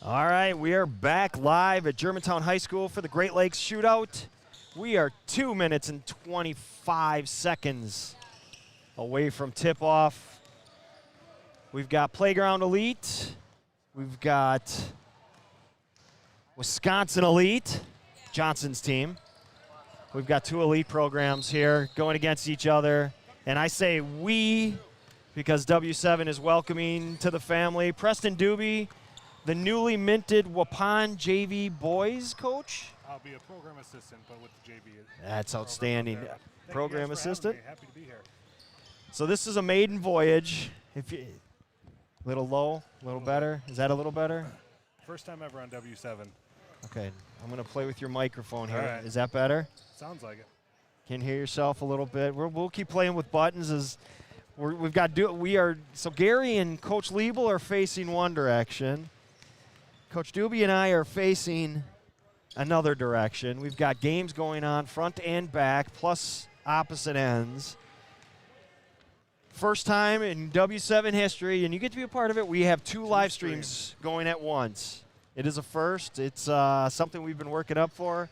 All right, we are back live at Germantown High School for the Great Lakes Shootout. We are 2 minutes and 25 seconds away from tip-off. We've got Playground Elite. We've got Wisconsin Elite, Johnson's team. We've got two elite programs here going against each other. And I say we because W7 is welcoming to the family Preston Doobie, the newly minted Waupun JV boys coach. I'll be a program assistant, but with the JV. That's outstanding. Program assistant. Happy to be here. So this is a maiden voyage. If you, little low, a little better. Is that a little better? First time ever on W7. Okay, I'm gonna play with your microphone here. All right. Is that better? Sounds like it. Can hear yourself a little bit. We'll keep playing with buttons as we've got. So Gary and Coach Liebel are facing one direction. Coach Doobie and I are facing another direction. We've got games going on front and back, plus opposite ends. First time in W7 history, and you get to be a part of it, we have two live streams going at once. It is a first. It's something we've been working up for.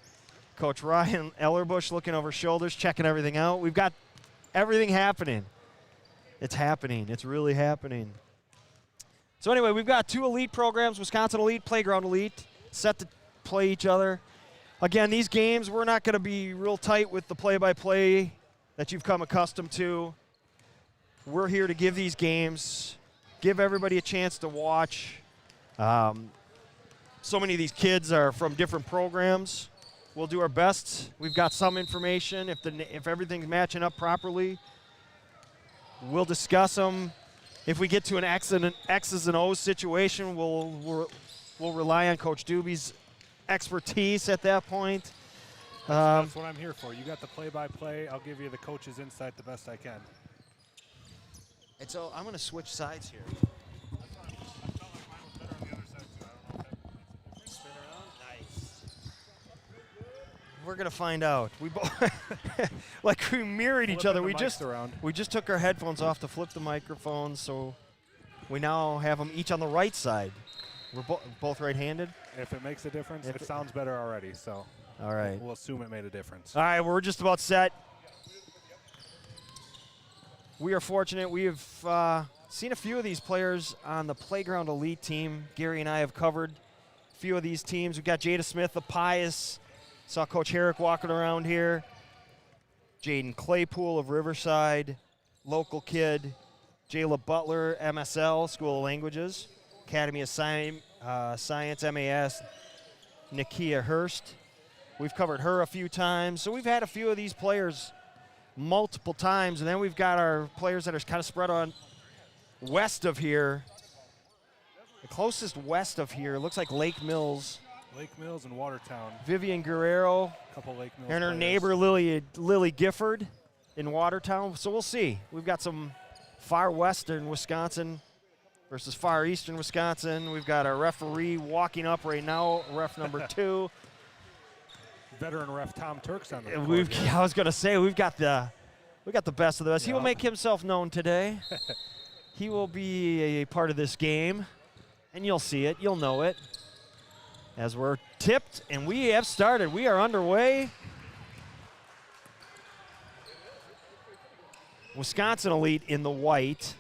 Coach Ryan Ellerbush looking over shoulders, checking everything out. We've got everything happening. It's happening. It's really happening. So anyway, we've got two elite programs, Wisconsin Elite, Playground Elite, set to play each other. Again, these games, we're not going to be real tight with the play-by-play that you've come accustomed to. We're here to give these games, give everybody a chance to watch. So many of these kids are from different programs. We'll do our best. We've got some information. If everything's matching up properly, we'll discuss them. If we get to an X's and O's situation, we'll rely on Coach Doobie's expertise at that point. That's what I'm here for. You got the play-by-play. I'll give you the coach's insight the best I can. And so I'm going to switch sides here. We're gonna find out. We both like we mirrored each other. We just took our headphones off to flip the microphones, so we now have them each on the right side. We're both right-handed. If it makes a difference, it sounds better already. So, all right, we'll assume it made a difference. All right, we're just about set. We are fortunate. We have seen a few of these players on the Playground Elite team. Gary and I have covered a few of these teams. We've got Jada Smith, the Pius. Saw Coach Herrick walking around here. Jaden Claypool of Riverside, local kid. Jayla Butler, MSL, School of Languages. Academy of Science, MAS. Nakia Hurst. We've covered her a few times. So we've had a few of these players multiple times. And then we've got our players that are kind of spread on west of here. The closest west of here looks like Lake Mills. Lake Mills and Watertown. Vivian Guerrero. Couple Lake Mills and her players. neighbor Lily Gifford in Watertown. So we'll see. We've got some far western Wisconsin versus far eastern Wisconsin. We've got our referee walking up right now, ref number 2. Veteran ref Tom Turks on the court. I was gonna say we got the best of the best. Yeah. He will make himself known today. He will be a part of this game, and you'll see it. You'll know it. As we're tipped, and we have started. We are underway. Wisconsin Elite in the white.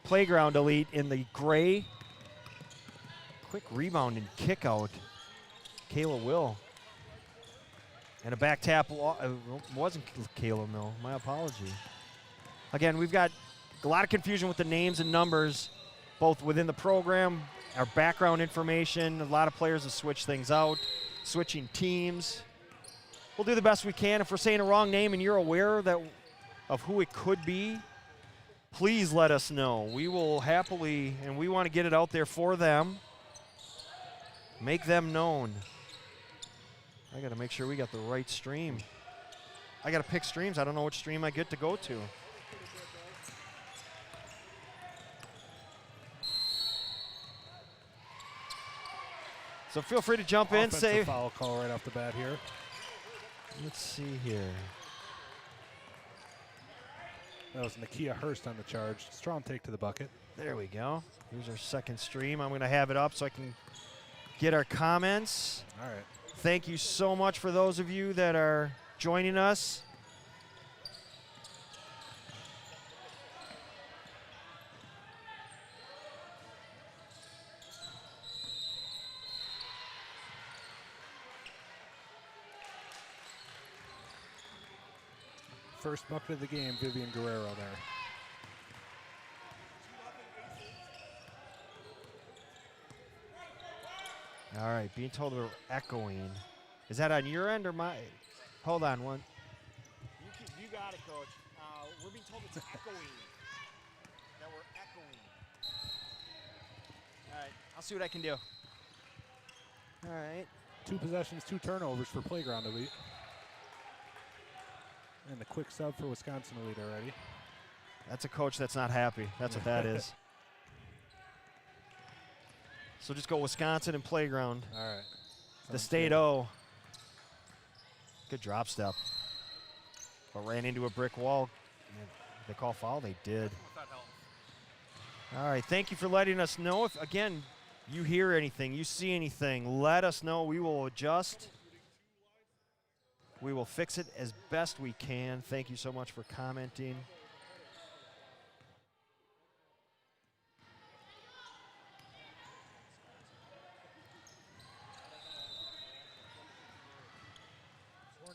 Playground Elite in the gray. Quick rebound and kick out. Kayla Will. And a back tap. Wasn't Kayla Mill. My apology. Again, we've got a lot of confusion with the names and numbers, both within the program, our background information. A lot of players have switched things out, switching teams. We'll do the best we can. If we're saying a wrong name and you're aware of who it could be, please let us know. We will happily, and we want to get it out there for them, make them known. I got to make sure we got the right stream. I got to pick streams. I don't know which stream I get to go to. So feel free to jump in. Say foul call right off the bat here. Let's see here. That was Nakia Hurst on the charge. Strong take to the bucket. There we go. Here's our second stream. I'm going to have it up so I can get our comments. All right. Thank you so much for those of you that are joining us. First bucket of the game, Vivian Guerrero there. All right, being told we're echoing. Is that on your end or my? Hold on one. You got it, Coach. We're being told it's echoing. That we're echoing. All right, I'll see what I can do. All right. 2 possessions, 2 turnovers for Playground Elite. And the quick sub for Wisconsin Elite already. That's a coach that's not happy. That's what that is. So just go Wisconsin and Playground. All right. The Sounds State good. O. Good drop step. But ran into a brick wall. They call foul? They did. All right, thank you for letting us know. If, again, you hear anything, you see anything, let us know. We will adjust. We will fix it as best we can. Thank you so much for commenting.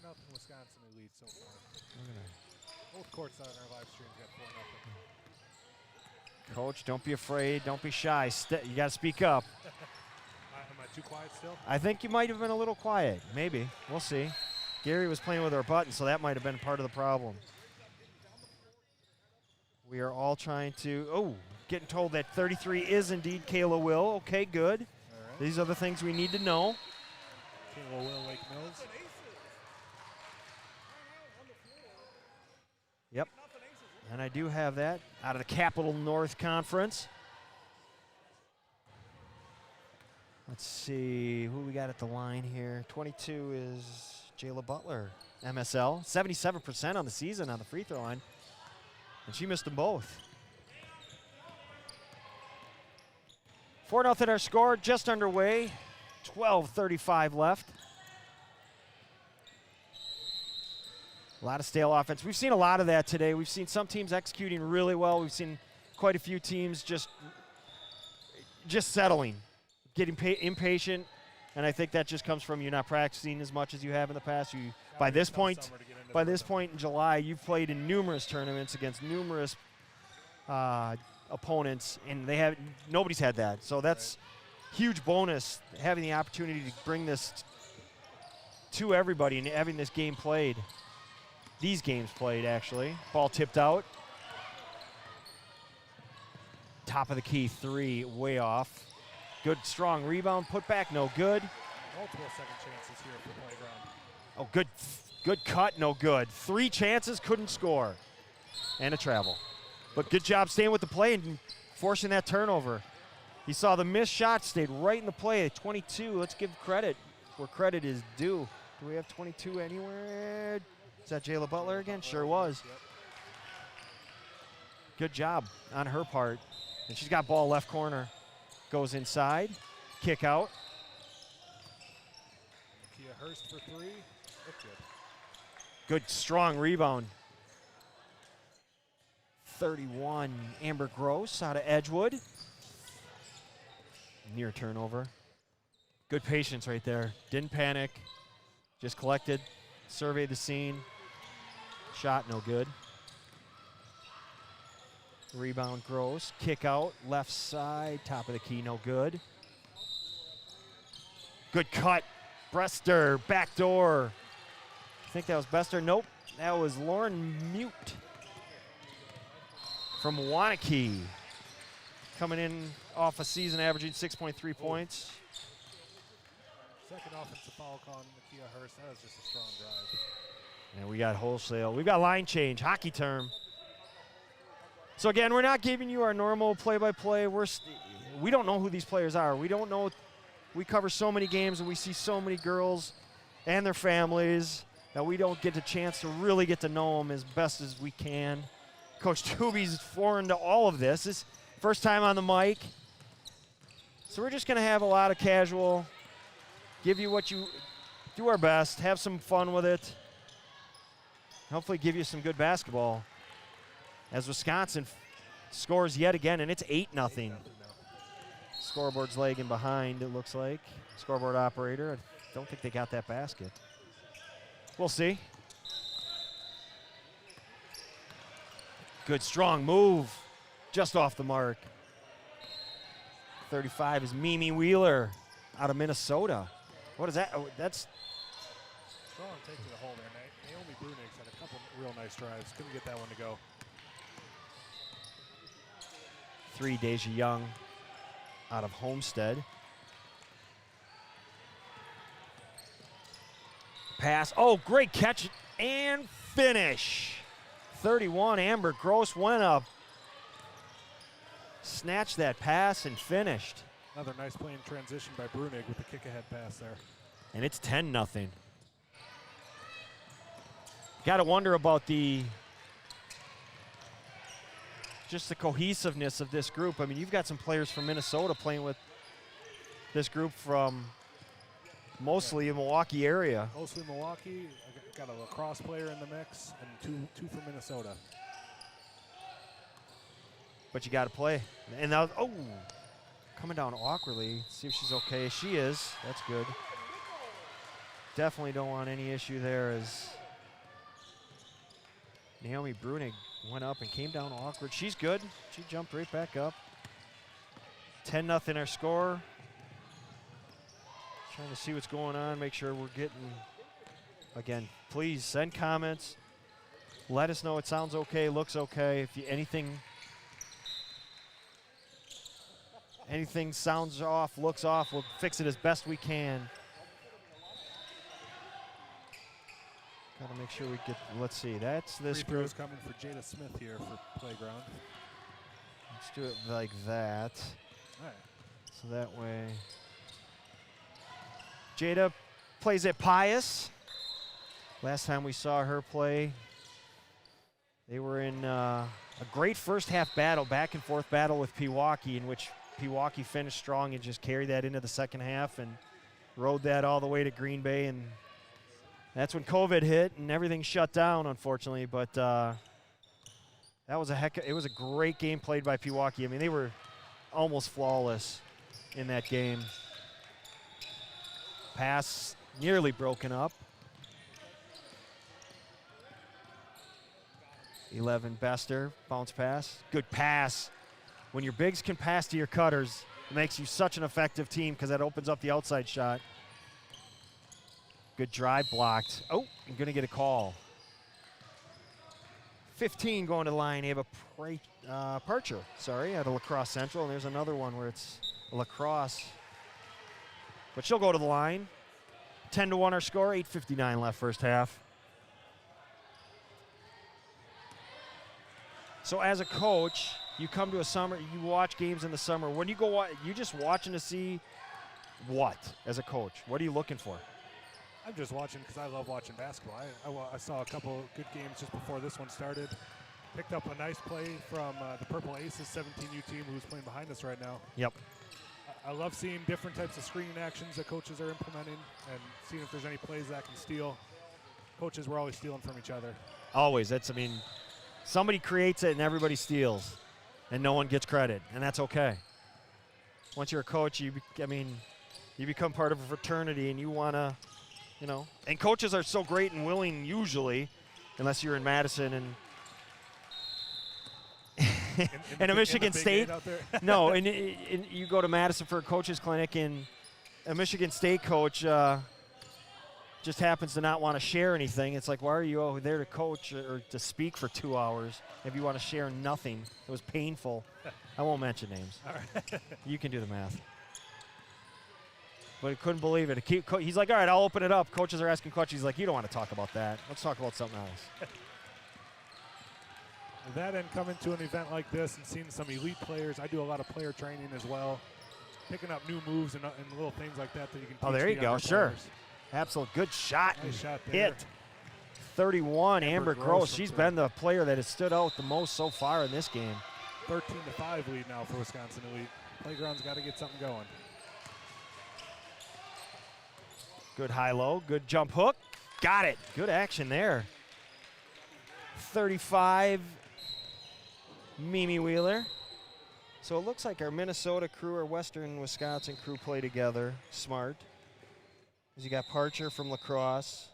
Nothing Wisconsin Elite so far. Both courts on our live stream got 4-0. Coach, don't be afraid. Don't be shy. You got to speak up. Am I too quiet still? I think you might have been a little quiet. Maybe. We'll see. Gary was playing with our button, so that might have been part of the problem. We are all trying to, getting told that 33 is indeed Kayla Will. Okay, good. All right. These are the things we need to know. Kayla Will, Lake Mills. Yep. And I do have that out of the Capital North Conference. Let's see who we got at the line here. 22 is Jayla Butler, MSL. 77% on the season on the free throw line. And she missed them both. 4-0 our score, just underway. 12:35 left. A lot of stale offense. We've seen a lot of that today. We've seen some teams executing really well. We've seen quite a few teams just settling, getting impatient, and I think that just comes from you not practicing as much as you have in the past. By this point in July, you've played in numerous tournaments against numerous opponents, and nobody's had that. So that's huge bonus, having the opportunity to bring this to everybody and having this game played. These games played, actually. Ball tipped out. Top of the key, 3, way off. Good, strong rebound, put back, no good. Multiple second chances here for Playground. Oh, good cut, no good. 3 chances, couldn't score. And a travel. But good job staying with the play and forcing that turnover. He saw the missed shot, stayed right in the play at 22. Let's give credit where credit is due. Do we have 22 anywhere? Is that Jayla Butler again? Sure was. Yep. Good job on her part. And she's got ball left corner. Goes inside. Kick out. Nakia Hurst for 3. Looked good. Good, strong rebound. 31, Amber Gross out of Edgewood. Near turnover. Good patience right there. Didn't panic. Just collected. Surveyed the scene. Shot no good. Rebound Gross. Kick out. Left side. Top of the key no good. Good cut. Brester. Back door. I think that was Bester. Nope. That was Lauren Mute from Wanakee. Coming in off a season averaging 6.3 points. Second offensive foul call on Nakia Hurst. That was just a strong drive. And we got wholesale. We've got line change, hockey term. So again, we're not giving you our normal play-by-play. We don't know who these players are. We don't know. We cover so many games and we see so many girls and their families that we don't get a chance to really get to know them as best as we can. Coach Tooby's foreign to all of this. This first time on the mic. So we're just going to have a lot of casual, give you what you, do our best, have some fun with it. Hopefully give you some good basketball as Wisconsin scores yet again, and it's 8-0. Scoreboard's lagging behind, it looks like. Scoreboard operator, I don't think they got that basket. We'll see. Good strong move, just off the mark. 35 is Mimi Wheeler out of Minnesota. What is that? Oh, that's Strong take to the hole there. Naomi Brunigs had a couple real nice drives. Couldn't get that one to go. 3, Deja Young out of Homestead. Pass. Oh, great catch and finish. 31, Amber Gross went up. Snatched that pass and finished. Another nice play in transition by Brunig with the kick-ahead pass there. And it's 10-0. Got to wonder about just the cohesiveness of this group. I mean, you've got some players from Minnesota playing with this group from mostly the Milwaukee area. Mostly Milwaukee. I got a lacrosse player in the mix and two from Minnesota. But you got to play. And now, oh, coming down awkwardly. See if she's okay. She is. That's good. Definitely don't want any issue there as Naomi Brunig went up and came down awkward. She's good. She jumped right back up. 10-0 our score. Trying to see what's going on, make sure we're getting, again, please send comments. Let us know it sounds okay, looks okay. If you, anything sounds off, looks off, we'll fix it as best we can. Gotta make sure we get, let's see, that's this Free group. throws coming for Jada Smith here for Playground. Let's do it like that. All right. So that way. Jada plays at Pius. Last time we saw her play, they were in a great first half battle, back and forth battle with Pewaukee, in which Pewaukee finished strong and just carried that into the second half and rode that all the way to Green Bay. And that's when COVID hit and everything shut down, unfortunately. But that was it was a great game played by Pewaukee. I mean, they were almost flawless in that game. Pass nearly broken up. 11 Bester, bounce pass. Good pass. When your bigs can pass to your cutters, it makes you such an effective team because that opens up the outside shot. Good drive blocked. Oh, I'm going to get a call. 15 going to the line. Ava Parcher, sorry, at a Lacrosse Central. And there's another one where it's a lacrosse. But she'll go to the line. 10-1 our score, 8:59 left first half. So as a coach, you come to a summer, you watch games in the summer. When you go, you just watching to see what as a coach? What are you looking for? I'm just watching because I love watching basketball. I saw a couple good games just before this one started. Picked up a nice play from the Purple Aces 17U team who's playing behind us right now. Yep. I love seeing different types of screening actions that coaches are implementing and seeing if there's any plays that can steal. Coaches, we're always stealing from each other. Always. That's, I mean, somebody creates it and everybody steals, and no one gets credit, and that's okay. Once you're a coach, you become part of a fraternity, and you want to, you know. And coaches are so great and willing usually, unless you're in Madison and and a Michigan State. No, and you go to Madison for a coaches clinic, and a Michigan State coach just happens to not want to share anything. It's like, why are you there to coach or to speak for 2 hours if you want to share nothing? It was painful. I won't mention names. All right. You can do the math. But he couldn't believe it. He's like, all right, I'll open it up. Coaches are asking questions. He's like, you don't want to talk about that. Let's talk about something else. That and coming to an event like this and seeing some elite players. I do a lot of player training as well. Picking up new moves and little things like that that you can teach Oh, there you the go. younger Sure. players. Absolute good shot. Nice shot there. Hit. 31, Amber Gross. from She's three. been the player that has stood out the most so far in this game. 13-5 lead now for Wisconsin Elite. Playground's got to get something going. Good high-low, good jump hook. Got it. Good action there. 35, Mimi Wheeler. So it looks like our Minnesota crew, our Western Wisconsin crew play together. Smart. As you got Parcher from lacrosse.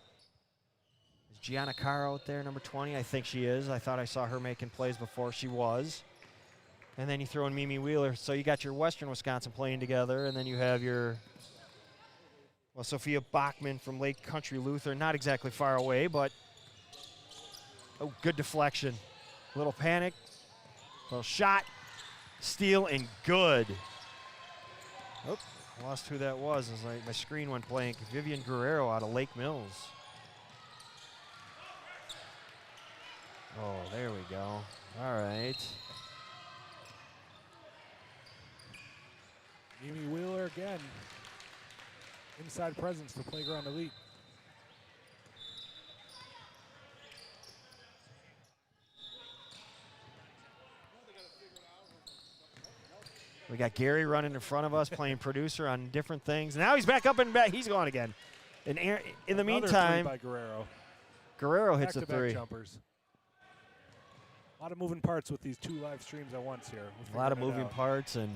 Is Gianna Carr out there, number 20? I think she is. I thought I saw her making plays before. She was. And then you throw in Mimi Wheeler. So you got your Western Wisconsin playing together, and then you have your, well, Sophia Bachman from Lake Country Lutheran. Not exactly far away, but oh, good deflection. Little panic, little shot, steal, and good. Oh, I lost who that was. It's like my screen went blank. Vivian Guerrero out of Lake Mills. Oh, there we go. All right. Mimi Wheeler again. Inside presence for Playground Elite. We got Gary running in front of us, playing producer on different things. Now he's back up and back. He's gone again. And in the Another meantime, three by Guerrero. Guerrero hits a Back-to-back three. jumpers. A lot of moving parts with these 2 live streams at once here. A lot of moving parts, and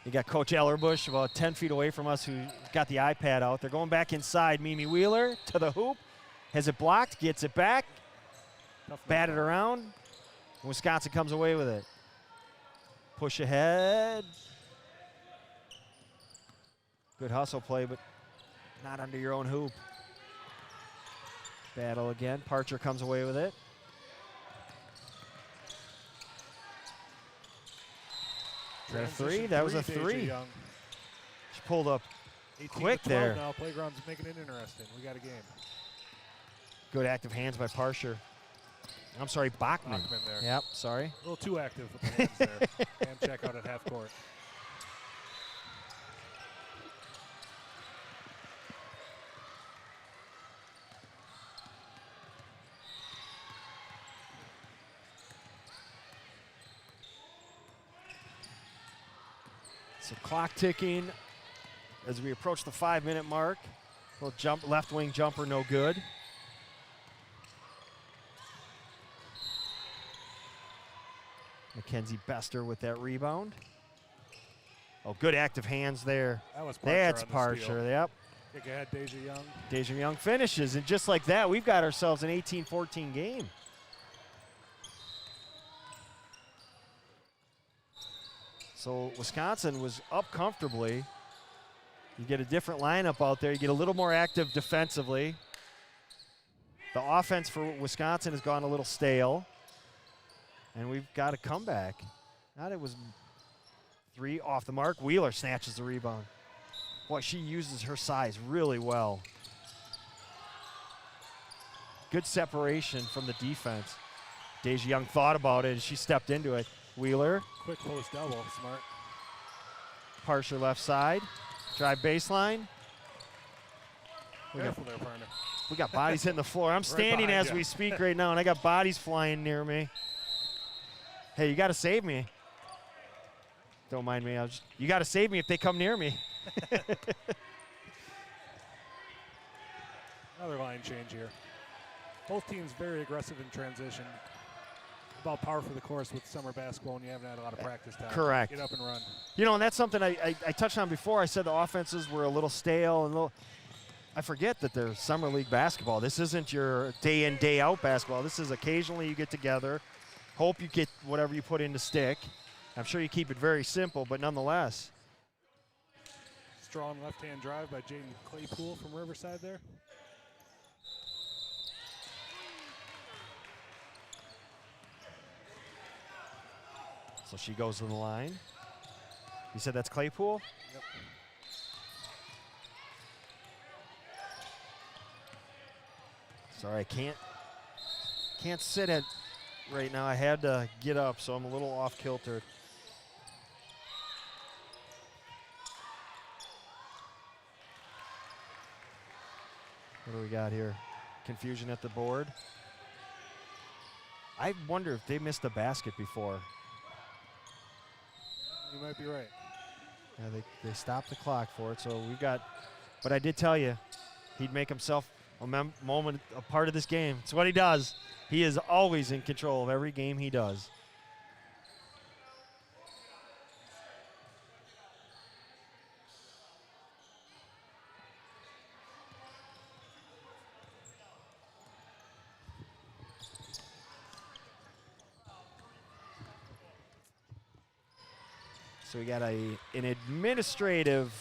you got Coach Ellerbush about 10 feet away from us who got the iPad out. They're going back inside. Mimi Wheeler to the hoop. Has it blocked, gets it back, batted around. Wisconsin comes away with it. Push ahead. Good hustle play, but not under your own hoop. Battle again. Parcher comes away with it. Is that a three? That was a three. She pulled up quick there. Now Playground's making it interesting. We got a game. Good active hands by Parcher. I'm sorry, Bachman. Bachman there. Yep, sorry. A little too active with the hands there. Hand check out at half court. So clock ticking as we approach the 5-minute mark. Little jump, left wing jumper, no good. Mackenzie Bester with that rebound. Oh, good active hands there. That was Parcher. That's on the Parcher, steal. yep. Kick ahead, Deja Young. Deja Young finishes, and just like that, we've got ourselves an 18-14 game. So Wisconsin was up comfortably. You get a different lineup out there. You get a little more active defensively. The offense for Wisconsin has gone a little stale. And we've got a comeback. Now it was 3 off the mark. Wheeler snatches the rebound. Boy, she uses her size really well. Good separation from the defense. Deja Young thought about it, and she stepped into it. Wheeler. Quick post double, smart. Parcher left side. Drive baseline. Careful there, partner. We got bodies hitting the floor. I'm standing behind as you. we speak right now, and I got bodies flying near me. Hey, you got to save me. Don't mind me. You got to save me if they come near me. Another line change here. Both teams very aggressive in transition. About par for the course with summer basketball when you haven't had a lot of practice time. Correct. Get up and run. You know, and that's something I touched on before. I said the offenses were a little stale and a little. I forget that they're summer league basketball. This isn't your day in, day out basketball. This is occasionally you get together. Hope you get whatever you put in to stick. I'm sure you keep it very simple, but nonetheless. Strong left-hand drive by Jaden Claypool from Riverside there. So she goes to the line. You said that's Claypool? Yep. Sorry, I can't sit at right now. I had to get up, so I'm a little off kilter. What do we got here? confusion at the board. I wonder if they missed a basket before. You might be right. Yeah, they stopped the clock for it, so we've got. But I did tell you, he'd make himself a part of this game. It's what he does. He is always in control of every game he does. So we got an administrative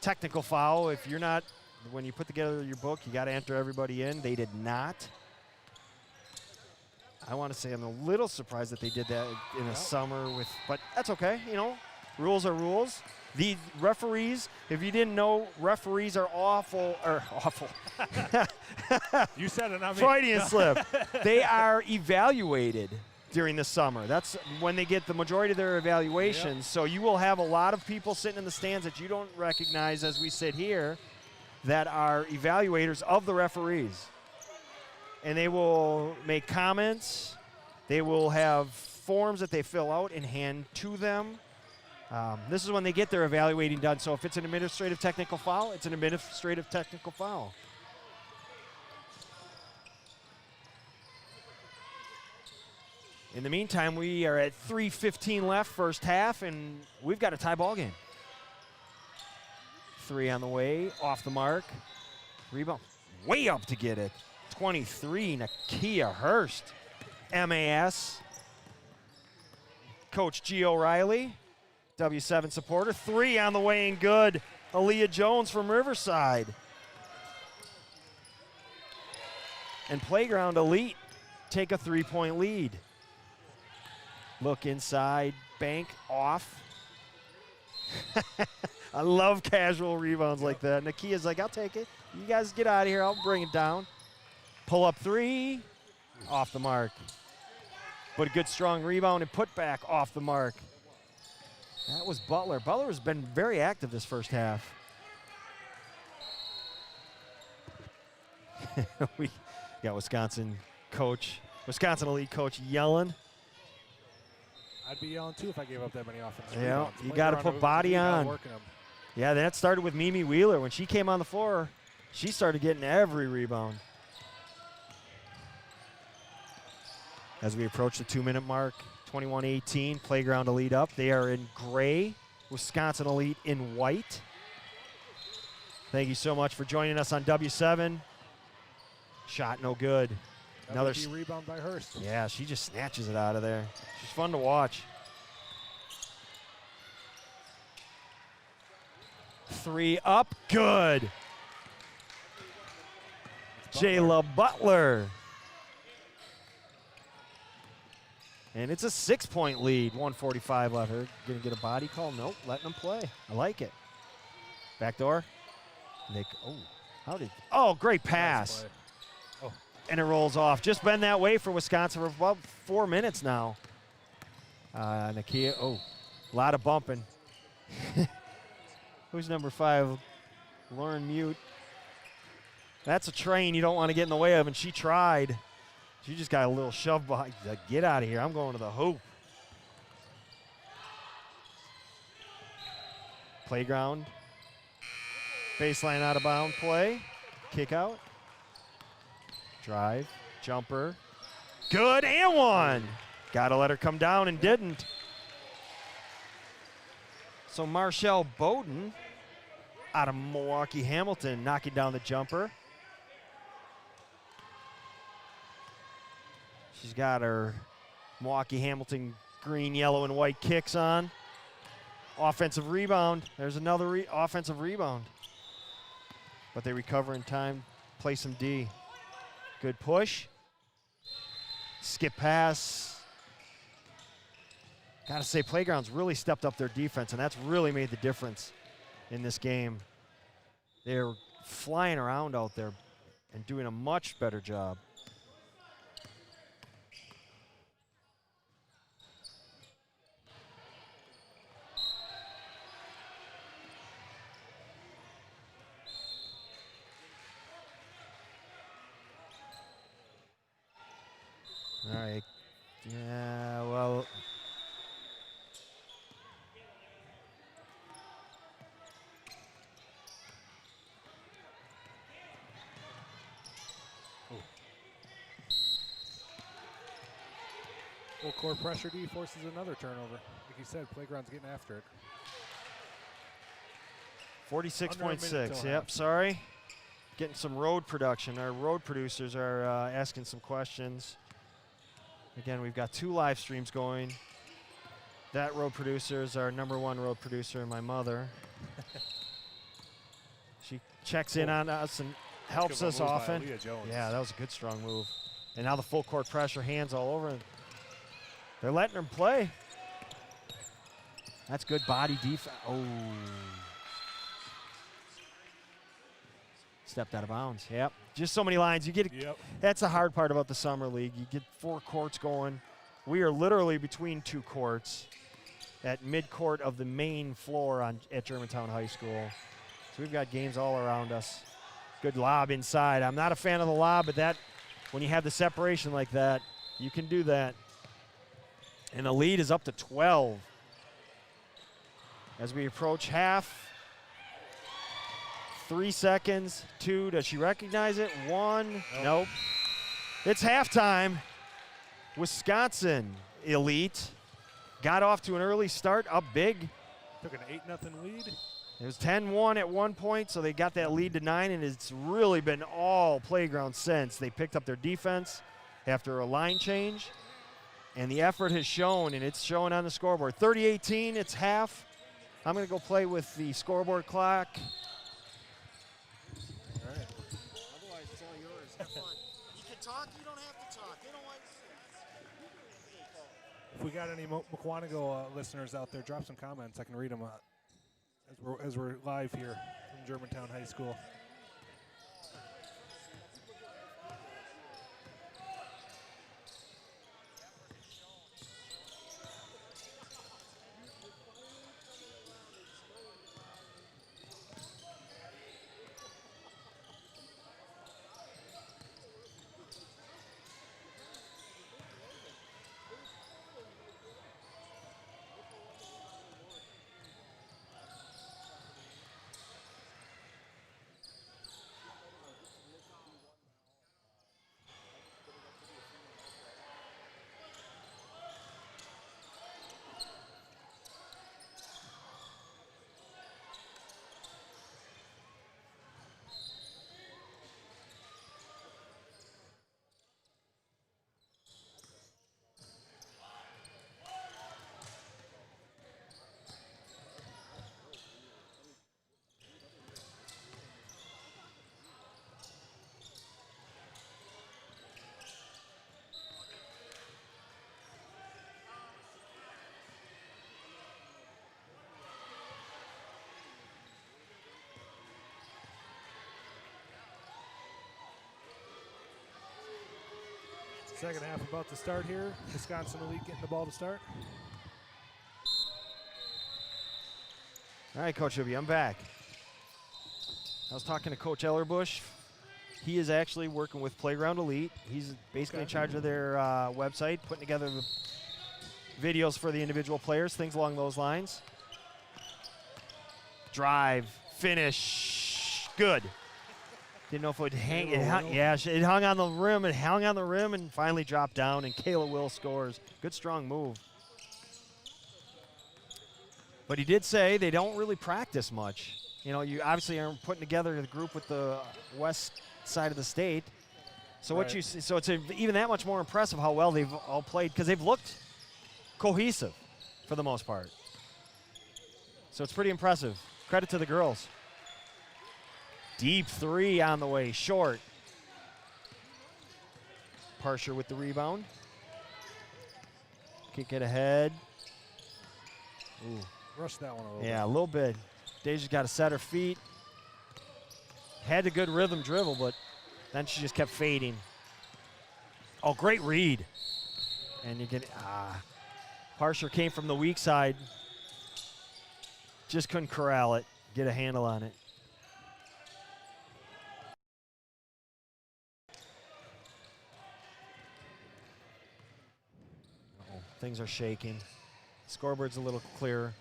technical foul. If you're not, when you put together your book, you got to enter everybody in. They did not. I want to say I'm a little surprised that they did that in the summer but that's okay. You know, rules are rules. The referees, if you didn't know, referees are awful. You said it, not me. Freudian slip. They are evaluated during the summer. That's when they get the majority of their evaluations. Yep. So you will have a lot of people sitting in the stands that you don't recognize as we sit here that are evaluators of the referees. And they will make comments. They will have forms that they fill out and hand to them. This is when they get their evaluating done. So if it's an administrative technical foul, it's an administrative technical foul. In the meantime, we are at 3:15 left, first half, and we've got a tie ball game. 3 on the way, off the mark. Rebound, way up to get it. 23, Nakia Hurst, MAS. Coach G. O'Reilly, W7 supporter. 3 on the way and good. Aaliyah Jones from Riverside. And Playground Elite take a 3-point lead. Look inside, bank off. I love casual rebounds like that. Nakia's like, I'll take it. You guys get out of here, I'll bring it down. Pull up 3, off the mark. But a good strong rebound and put back off the mark. That was Butler. Butler has been very active this first half. We got Wisconsin Elite coach yelling. I'd be yelling too if I gave up that many offensive Yeah, rebounds. you got to put body on. Yeah, that started with Mimi Wheeler. When she came on the floor, she started getting every rebound. As we approach the 2-minute mark, 21-18, Playground Elite up. They are in gray, Wisconsin Elite in white. Thank you so much for joining us on W7. Shot no good. Another rebound by Hurst. Yeah, she just snatches it out of there. She's fun to watch. 3 up, good. Jayla Butler. And it's a 6-point lead, 1:45 left. Her gonna get a body call? Nope, letting them play. I like it. Backdoor. Great pass. Nice. And it rolls off. Just been that way for Wisconsin for about 4 minutes now. Nakia, a lot of bumping. Who's number 5? Lauren Mute. That's a train you don't want to get in the way of, and she tried. She just got a little shove behind. Like, get out of here. I'm going to the hoop. Playground. Baseline out of bound play. Kick out. Drive. Jumper. Good and 1. Got to let her come down and didn't. So Marshall Bowden out of Milwaukee Hamilton knocking down the jumper. She's got her Milwaukee Hamilton green, yellow, and white kicks on. Offensive rebound. There's another offensive rebound. But they recover in time, play some D. Good push. Skip pass. Got to say, Playground's really stepped up their defense, and that's really made the difference in this game. They're flying around out there and doing a much better job. All right. Yeah, well. Full court pressure D forces another turnover. Like you said, Playground's getting after it. 46.6. Yep, sorry. Getting some road production. Our road producers are asking some questions. Again, we've got 2 live streams going. That road producer is our #1 road producer, my mother. She checks in on us and helps us often. Yeah, that was a good strong move. And now the full court pressure, hands all over. And they're letting them play. That's good body defense. Oh. Stepped out of bounds. Yep. Just so many lines. You get. Yep. That's the hard part about the summer league. You get 4 courts going. We are literally between 2 courts at mid-court of the main floor at Germantown High School. So we've got games all around us. Good lob inside. I'm not a fan of the lob, but that when you have the separation like that, you can do that. And the lead is up to 12 as we approach half. 3 seconds. 2. Does she recognize it? 1. Nope. It's halftime. Wisconsin Elite got off to an early start, up big. Took an 8-0 lead. It was 10-1 at one point, so they got that lead to 9, and it's really been all Playground since. They picked up their defense after a line change, and the effort has shown, and it's showing on the scoreboard. 30-18, it's half. I'm going to go play with the scoreboard clock. All right. Otherwise, it's all yours. Have fun. You can talk, you don't have to talk. They don't like If we got any Mukwonago listeners out there, drop some comments. I can read them as we're live here from Germantown High School. Second half about to start here. Wisconsin Elite getting the ball to start. All right, Coach Hibby, I'm back. I was talking to Coach Ellerbush. He is actually working with Playground Elite. He's basically in charge of their website, putting together the videos for the individual players, things along those lines. Drive, finish, good. Didn't know if it would hang. It hung on the rim. It hung on the rim and finally dropped down, and Kayla Will scores. Good, strong move. But he did say they don't really practice much. You know, you obviously are putting together the group with the west side of the state. So right. So it's even that much more impressive how well they've all played because they've looked cohesive for the most part. So it's pretty impressive. Credit to the girls. Deep 3 on the way, short. Parcher with the rebound. Kick it ahead. Ooh. Rushed that one a little bit. Yeah, a little bit. Deja's got to set her feet. Had a good rhythm dribble, but then she just kept fading. Oh, great read. And you get, Parcher came from the weak side. Just couldn't corral it, get a handle on it. Things are shaking. Scoreboard's a little clearer.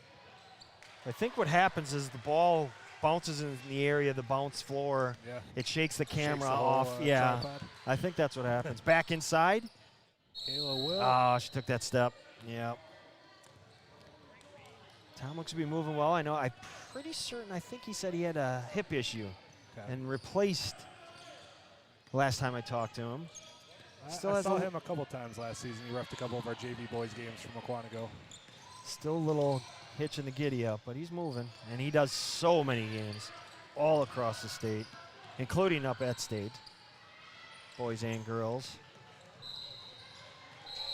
I think what happens is the ball bounces in the area of the bounce floor. Yeah. It shakes the camera Shakes the whole, off. Yeah, tripod. I think that's what happens. Back inside. Kayla Will. Oh, she took that step. Yeah. Tom looks to be moving well. I know. I'm pretty certain. I think he said he had a hip issue Okay. and replaced last time I talked to him. Still I has saw a- him a couple times last season. He reffed a couple of our JV boys games from Aquanago. Still a little hitch in the giddy up, but he's moving. And he does so many games all across the state, including up at state. Boys and girls.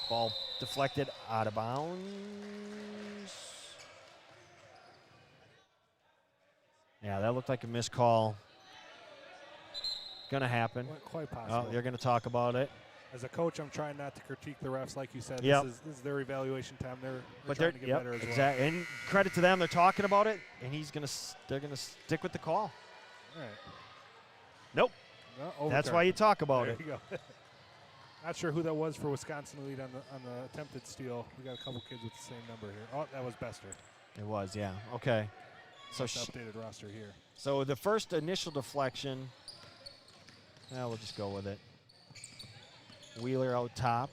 Ball deflected out of bounds. Yeah, that looked like a missed call. Gonna happen. Quite Oh, possible. they're gonna talk about it. As a coach, I'm trying not to critique the refs, like you said. Yep. This is their evaluation time. They're But trying to get yep, better as exactly. And credit to them, they're talking about it, and they're gonna stick with the call. well. All right. Nope. No, That's overturned. why you talk about There it. you go. Not sure who that was for Wisconsin lead on the attempted steal. We got a couple kids with the same number here. Oh, that was Bester. It was, yeah. Okay. So Just updated roster here. So the first initial deflection, we'll just go with it. Wheeler out top.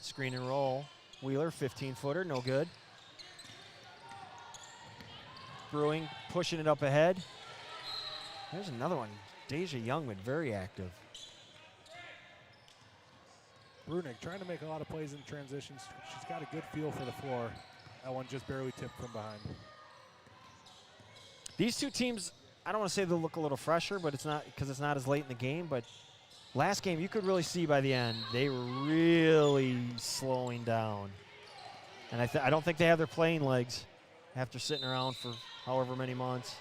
Screen and roll. Wheeler, 15-footer, no good. Brewing pushing it up ahead. There's another one. Deja Youngman, very active. Brunig trying to make a lot of plays in transitions. She's got a good feel for the floor. That one just barely tipped from behind. These two teams, I don't want to say they look a little fresher, but it's not because it's not as late in the game. But last game, you could really see by the end, they were really slowing down. And I don't think they have their playing legs after sitting around for however many months.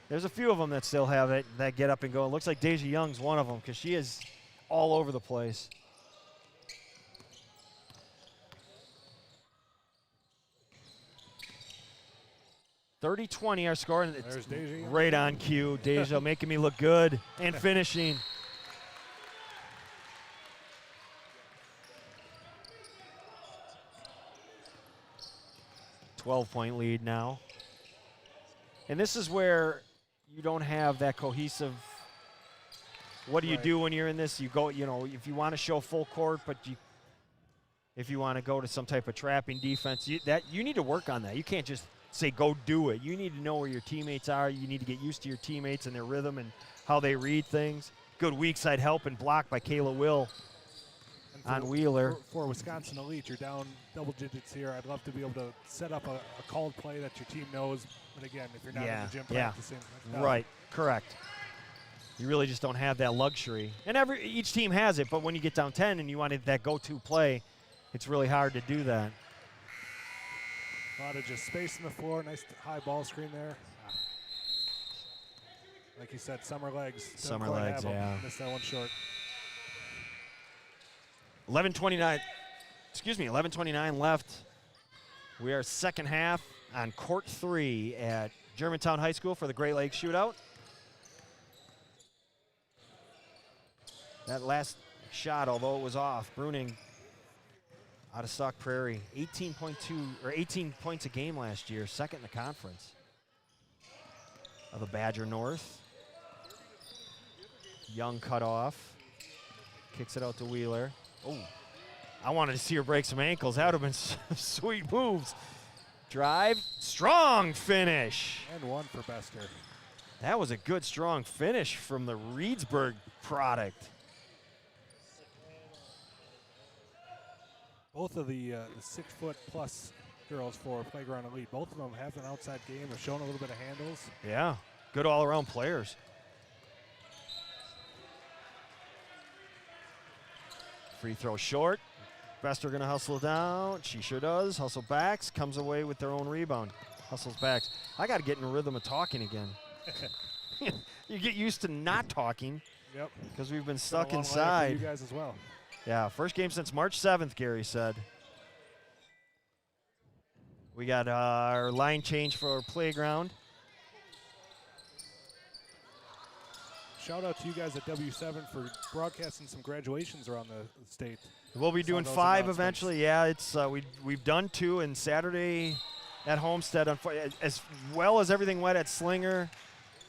There's a few of them that still have it, that get up and go. It looks like Deja Young's one of them because she is all over the place. .30-20 our score, and There's it's Deja Young. right on cue. Deja making me look good and finishing. .12-point lead now. And this is where you don't have that cohesive. What do you Right. do when you're in this? You go, if you want to show full court, but if you want to go to some type of trapping defense, you need to work on that. You can't just say go do it. You need to know where your teammates are. You need to get used to your teammates and their rhythm and how they read things. Good weak side help and block by Kayla Will And on Wheeler. For Wisconsin Elite, you're down double digits here. I'd love to be able to set up a called play that your team knows. But again, if you're not in the gym practicing, that's tough. Right, correct. You really just don't have that luxury. And each team has it, but when you get down 10 and you wanted that go-to play, it's really hard to do that. A lot of just space in the floor. Nice high ball screen there. Like you said, summer legs. Doesn't Summer quite legs, have 'em. yeah. Missed that one short. 11:29 left. We are second half on court 3 at Germantown High School for the Great Lakes Shootout. That last shot, although it was off, Bruning out of Stock Prairie, 18 points a game last year, second in the conference of the Badger North. Young cut off, kicks it out to Wheeler. Oh, I wanted to see her break some ankles. That would have been sweet moves. Drive, strong finish. And one for Bester. That was a good, strong finish from the Reedsburg product. Both of the 6-foot-plus girls for Playground Elite, both of them have an outside game. They've shown a little bit of handles. Yeah, good all-around players. Free throw short. Bester gonna hustle down. She sure does. Hustle backs, comes away with their own rebound. Hustles backs. I gotta get in the rhythm of talking again. You get used to not talking Yep. because we've been Been a stuck long line for inside. you guys as well. Yeah, first game since March 7th, Gary said. We got our line change for our playground. shout out to you guys at W7 for broadcasting some graduations around the state. We'll be Saw doing those 5 announcements. eventually. Yeah, it's we've done 2, and Saturday at Homestead, as well as everything went at Slinger,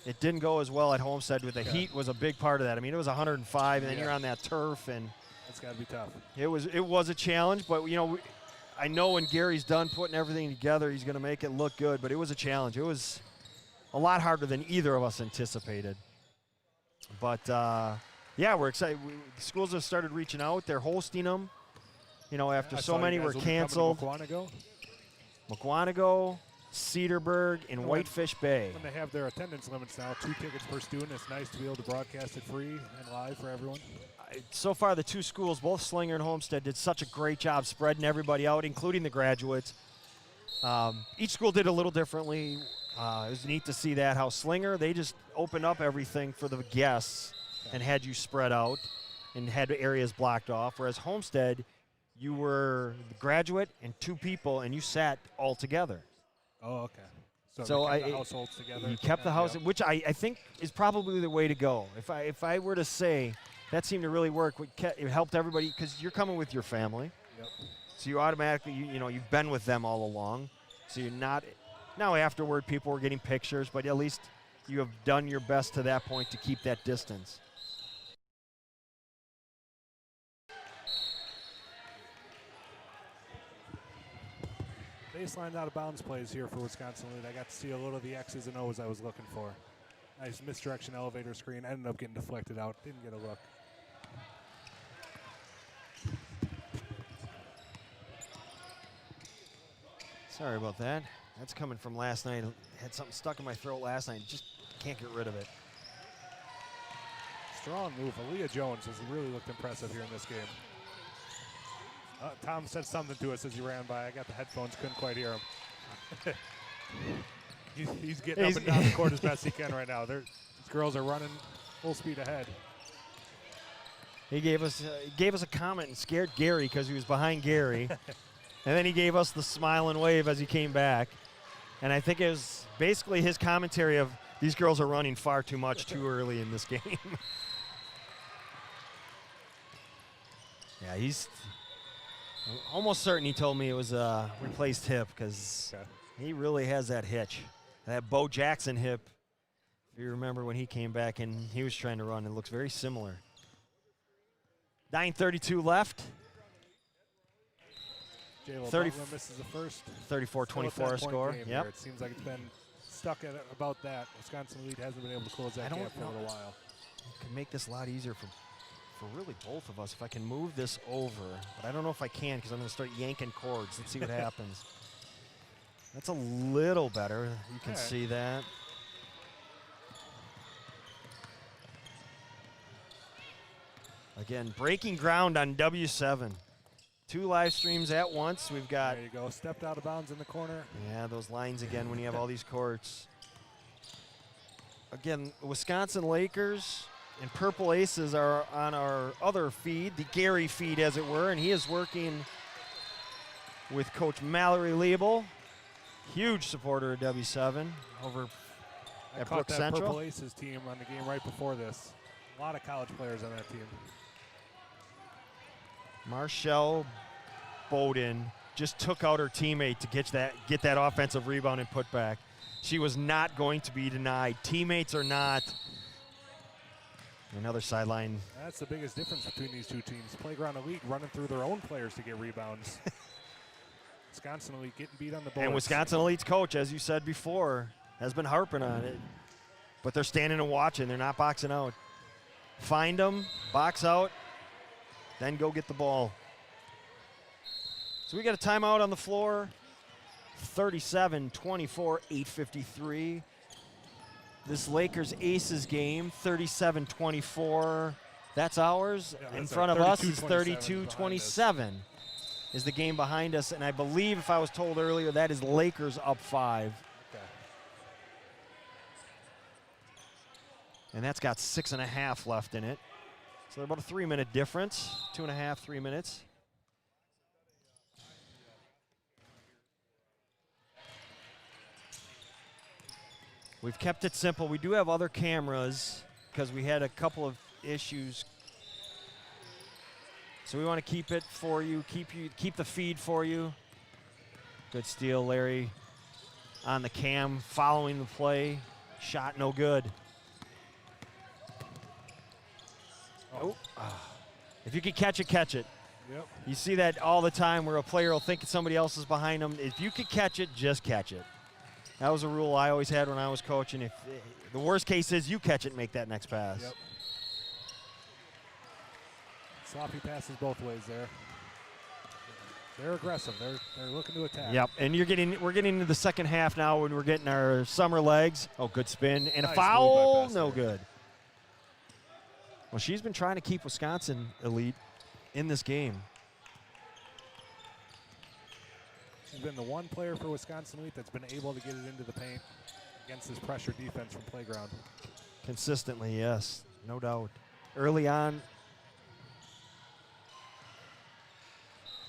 it didn't go as well at Homestead. With the heat was a big part of that. I mean, it was 105, and then you're on that turf, and That's got to be tough. it was a challenge. But you know, I know when Gary's done putting everything together, he's going to make it look good. But it was a challenge. It was a lot harder than either of us anticipated. But yeah, we're excited. Schools have started reaching out. They're hosting them. You know, after I so saw you many guys were will be coming to canceled. Mukwonago. Mukwonago, Cedarburg, and When- Whitefish Bay. When they have their attendance limits now, 2 tickets per student, it's nice to be able to broadcast it free and live for everyone. So far, the 2 schools, both Slinger and Homestead, did such a great job spreading everybody out, including the graduates. Each school did a little differently. It was neat to see that, how Slinger, they just opened up everything for the guests and had you spread out and had areas blocked off, whereas Homestead, you were the graduate and 2 people, and you sat all together. Oh, okay. So they kept the households together. You kept the house, Yep. which I think is probably the way to go. If I were to say, that seemed to really work. It helped everybody because you're coming with your family. Yep. So you automatically, you know, you've been with them all along. So you're not, now afterward people were getting pictures, but at least you have done your best to that point to keep that distance. Baseline out of bounds plays here for Wisconsin Lead. I got to see a little of the X's and O's I was looking for. Nice misdirection elevator screen. Ended up getting deflected out. Didn't get a look. Sorry about that. That's coming from last night. Had something stuck in my throat last night. Just can't get rid of it. Strong move. Aaliyah Jones has really looked impressive here in this game. Tom said something to us as he ran by. I got the headphones, couldn't quite hear him. he's getting up and down the court as best he can right now. These girls are running full speed ahead. He gave us a comment and scared Gary because he was behind Gary. And then he gave us the smile and wave as he came back. And I think it was basically his commentary of these girls are running far too much too early in this game. Yeah, he's almost certain he told me it was a replaced hip because he really has that hitch. That Bo Jackson hip, if you remember when he came back and he was trying to run, it looks very similar. 9:32 left. Jayla 30 Butler misses the first. 34-24 score. Yep. Yep. It seems like it's been stuck at about that. Wisconsin Lead hasn't been able to close that I don't gap for a know. little while. Could make this a lot easier for really both of us if I can move this over. But I don't know if I can because I'm going to start yanking cords. Let's see what happens. That's a little better. You can see that. Again, breaking ground on W7. 2 live streams at once. We've got, There you go. Stepped out of bounds in the corner. yeah, those lines again when you have all these courts. Again, Wisconsin Lakers and Purple Aces are on our other feed, the Gary feed as it were, and he is working with Coach Mallory Liebel, huge supporter of W7 over I at caught Brook that Central. Purple Aces team on the game right before this. A lot of college players on that team. Marshall Bowden just took out her teammate to get that offensive rebound and put back. She was not going to be denied. Teammates or not. Another sideline. That's the biggest difference between these two teams. Playground Elite running through their own players to get rebounds. Wisconsin Elite getting beat on the boards. And Wisconsin Elite's coach, as you said before, has been harping on it. But they're standing and watching. They're not boxing out. Find them, box out, then go get the ball. So we got a timeout on the floor. 37-24, 8:53. This Lakers Aces game, 37-24. That's ours. Yeah, In that's front of us is 32-27 32-27 is the game behind us. And I believe, if I was told earlier, that is Lakers up 5. Okay. And that's got 6.5 left in it. So they're about a 3-minute difference, 2.5, 3 minutes. We've kept it simple. We do have other cameras because we had a couple of issues. So we want to keep it for you, keep the feed for you. Good steal, Larry, on the cam, following the play. Shot no good. Oh. If you could catch it, catch it. Yep. You see that all the time where a player will think somebody else is behind them. If you could catch it, just catch it. That was a rule I always had when I was coaching. If the worst case is you catch it and make that next pass. Yep. Sloppy passes both ways there. They're aggressive. They're looking to attack. Yep, and we're getting into the second half now when we're getting our summer legs. Oh, good spin and Nice a foul. move by No Bester. good. Well, she's been trying to keep Wisconsin elite in this game. She's been the one player for Wisconsin Elite that's been able to get it into the paint against this pressure defense from Playground. Consistently, yes, no doubt. Early on,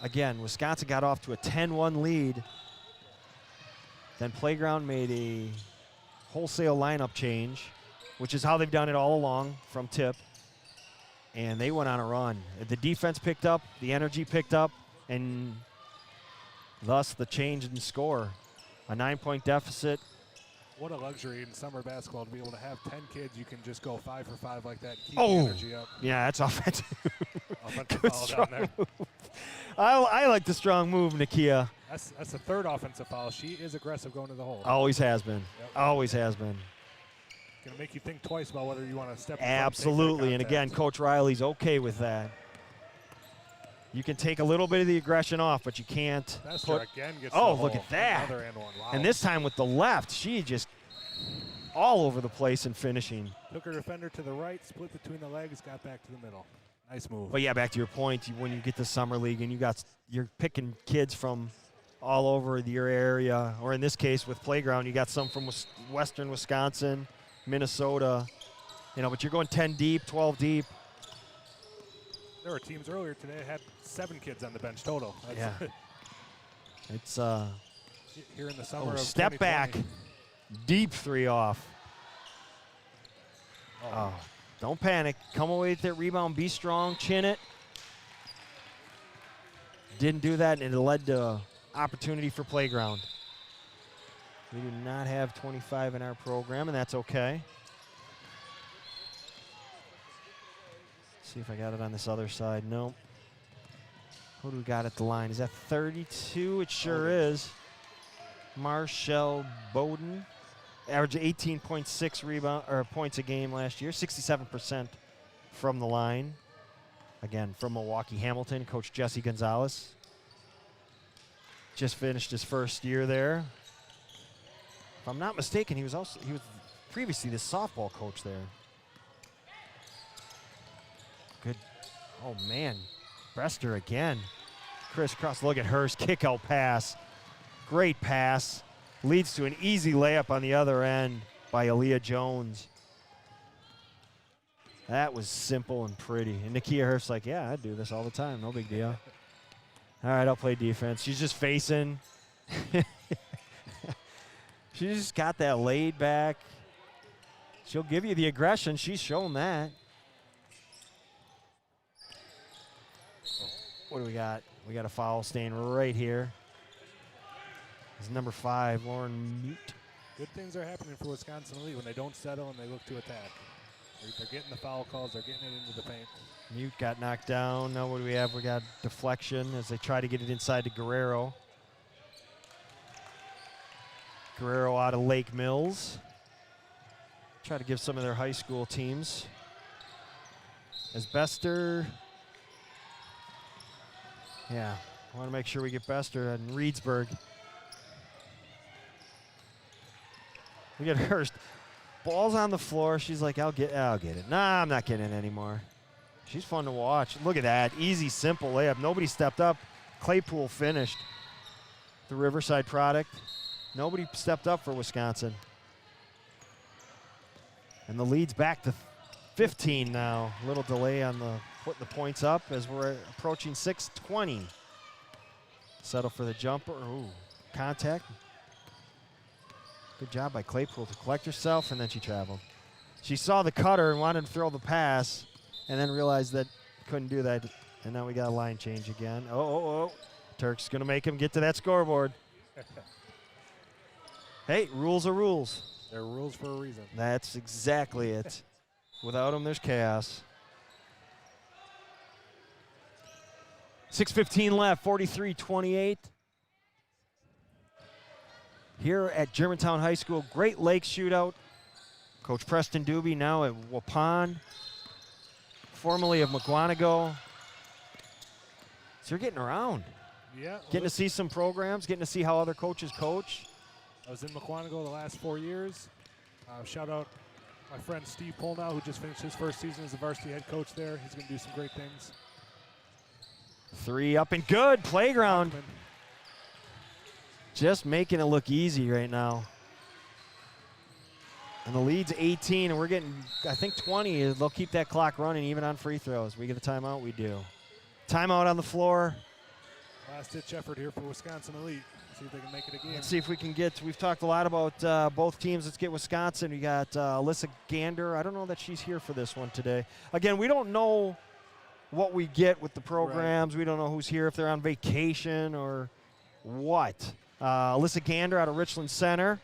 again, Wisconsin got off to a 10-1 lead. Then Playground made a wholesale lineup change, which is how they've done it all along from tip. And they went on a run. The defense picked up, the energy picked up, and thus the change in score. A 9-point deficit. What a luxury in summer basketball to be able to have 10 kids. You can just go 5 for 5 like that and keep the energy up. Yeah, that's offensive. Offensive Good foul strong down there. move. I like the strong move, Nakia. That's the third offensive foul. She is aggressive going to the hole. Always has been. Yep. Always has been. Going to make you think twice about whether you want to step in front and take that Absolutely. And again, contact. Coach Riley's okay with that. You can take a little bit of the aggression off, but you can't Bester put. again gets Oh, to the look hole. at that. Another and one. Wow. And this time with the left, she just all over the place in finishing. Took her defender to the right, split between the legs, got back to the middle. Nice move. But yeah, back to your point, when you get to summer league and you're picking kids from all over your area, or in this case with Playground, you got some from Western Wisconsin, Minnesota, but you're going 10 deep, 12 deep. There were teams earlier today that had 7 kids on the bench total. That's Yeah. It's here in the summer of step back, 2020. deep 3 off. Oh. Oh, don't panic. Come away with that rebound. Be strong. Chin it. Didn't do that, and it led to opportunity for Playground. We do not have 25 in our program, and that's okay. See if I got it on this other side. Nope. Who do we got at the line? Is that 32? It sure is. Marshall Bowden. Averaged 18.6 points a game last year, 67% from the line. Again, from Milwaukee Hamilton, Coach Jesse Gonzalez. Just finished his first year there. If I'm not mistaken, he was previously the softball coach there. Good. Oh man, Bester again. Crisscross. Look at Hurst kick out pass. Great pass. Leads to an easy layup on the other end by Aaliyah Jones. That was simple and pretty. And Nakia Hurst's like, yeah, I do this all the time. No big deal. All right, I'll play defense. She's just facing. She just got that laid back. She'll give you the aggression. She's shown that. What do we got? We got a foul staying right here. It's number 5, Lauren Mute. Good things are happening for Wisconsin Elite when they don't settle and they look to attack. They're getting the foul calls. They're getting it into the paint. Mute got knocked down. Now what do we have? We got deflection as they try to get it inside to Guerrero. Guerrero out of Lake Mills. Try to give some of their high school teams. As Bester. Yeah, want to make sure we get Bester and Reedsburg. We get Hurst. Ball's on the floor. She's like, I'll get it. Nah, I'm not getting it anymore. She's fun to watch. Look at that. Easy, simple layup. Nobody stepped up. Claypool finished. The Riverside product. Nobody stepped up for Wisconsin. And the lead's back to 15 now. A little delay on the putting the points up as we're approaching 6:20. Settle for the jumper. Ooh, contact. Good job by Claypool to collect herself, and then she traveled. She saw the cutter and wanted to throw the pass, and then realized that couldn't do that. And now we got a line change again. Oh. Turk's going to make him get to that scoreboard. Hey, rules are rules. There are rules for a reason. That's exactly it. Without them, there's chaos. 6:15 left, 43-28. Here at Germantown High School, Great Lakes shootout. Coach Preston Doobie now at Waupun, formerly of McGuanago. So you're getting around. Yeah. Getting to see some programs, getting to see how other coaches coach. I was in McGuanago the last 4 years. Shout out my friend Steve Polnow, who just finished his first season as a varsity head coach there. He's going to do some great things. 3 up and good. Playground. Just making it look easy right now. And the lead's 18, and we're getting, I think, 20. They'll keep that clock running even on free throws. We get a timeout, we do. Timeout on the floor. Last-ditch effort here for Wisconsin Elite. See if they can make it again. Let's see if we can get, we've talked a lot about both teams. Let's get Wisconsin. We got Alyssa Gander. I don't know that she's here for this one today. Again, we don't know what we get with the programs. Right. We don't know who's here, if they're on vacation or what. Alyssa Gander out of Richland Center.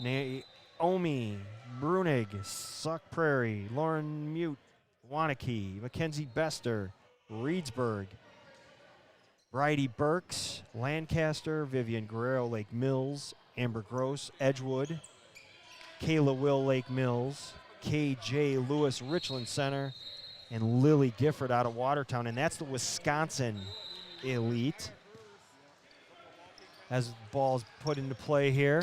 Naomi Brunig, Sauk Prairie. Lauren Mute, Wanakee. Mackenzie Bester, Reedsburg. Bridie Burks, Lancaster. Vivian Guerrero, Lake Mills. Amber Gross, Edgewood. Kayla Will, Lake Mills. KJ Lewis, Richland Center. And Lily Gifford out of Watertown. And that's the Wisconsin Elite. As the ball's put into play here.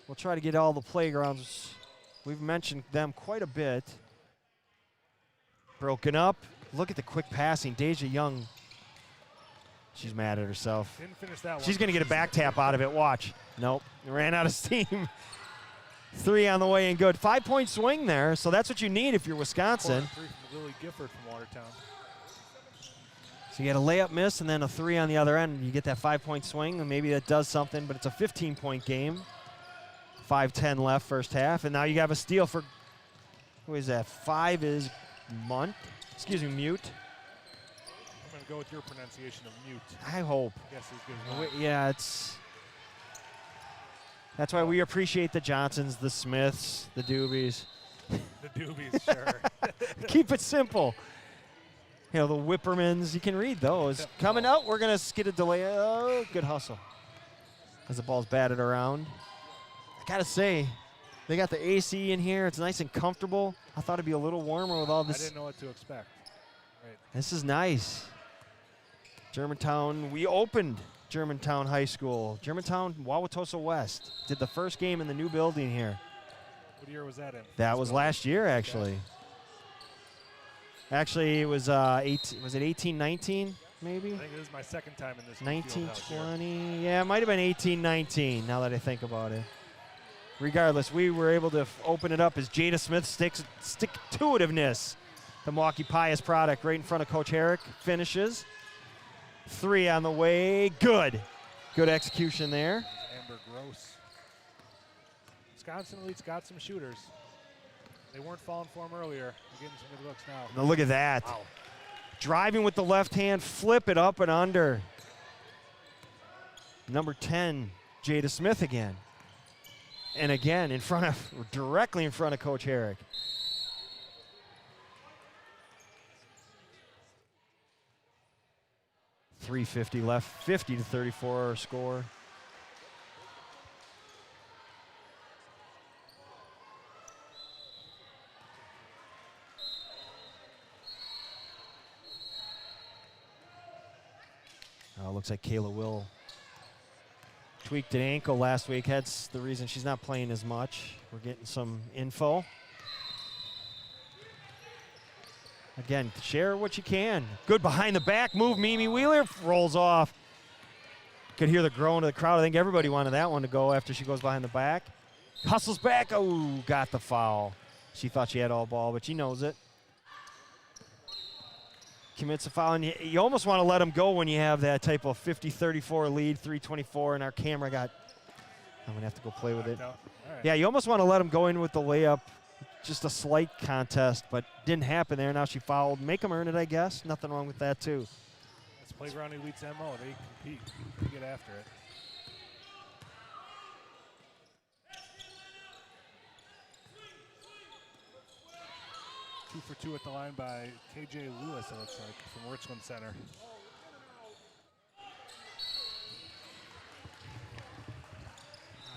We'll try to get all the playgrounds. We've mentioned them quite a bit. Broken up. Look at the quick passing. Deja Young, she's mad at herself. Didn't finish that one. She's going to get a back tap out of it. Watch. Nope. Ran out of steam. 3 on the way and good. 5-point swing there, so that's what you need if you're Wisconsin. 3 from Lily Gifford from Watertown. So you get a layup miss and then a 3 on the other end. You get that 5-point swing, and maybe that does something, but it's a 15-point game. 5:10 left first half, and now you have a steal for, who is that? 5 is Mute. I'm going to go with your pronunciation of Mute. I hope. Yes, it's good. Yeah, that's why we appreciate the Johnsons, the Smiths, the Doobies. The Doobies, sure. Keep it simple. You know, the Whippermans, you can read those. Coming out, we're going to get a delay. Oh, good hustle. As the ball's batted around. I got to say, they got the AC in here. It's nice and comfortable. I thought it'd be a little warmer with all this. I didn't know what to expect. Right. This is nice. Germantown, we opened Germantown High School. Germantown, Wauwatosa West. Did the first game in the new building here. What year was that in? That was last year, actually. Okay. Actually, it was was it 18-19, maybe? I think it was my second time in this. 19-20. Yeah, it might have been 18-19 now that I think about it. Regardless, we were able to open it up as Jada Smith stick-to-itiveness. The Milwaukee Pius product right in front of Coach Herrick finishes. 3 on the way. Good. Good execution there. Amber Gross. Wisconsin Elite's got some shooters. They weren't falling for him earlier. They're getting some good looks now. Now look at that. Wow. Driving with the left hand, flip it up and under. Number 10, Jada Smith again. And again, directly in front of Coach Herrick. .350 left, 50-34 score. Looks like Kayla Will tweaked an ankle last week. That's the reason she's not playing as much. We're getting some info. Again, share what you can. Good behind the back move. Mimi Wheeler rolls off. Could hear the groan of the crowd. I think everybody wanted that one to go after she goes behind the back. Hustles back. Oh, got the foul. She thought she had all ball, but she knows it. Commits a foul, and you almost want to let them go when you have that type of 50-34 lead, 3:24, and our camera got I'm gonna have to go play with it. All right. Yeah, you almost want to let him go in with the layup. Just a slight contest, but didn't happen there. Now she fouled. Make him earn it, I guess. Nothing wrong with that, too. That's Playground Elite's MO. They compete. They get after it. Two for two at the line by KJ Lewis, it looks like, from Richland Center.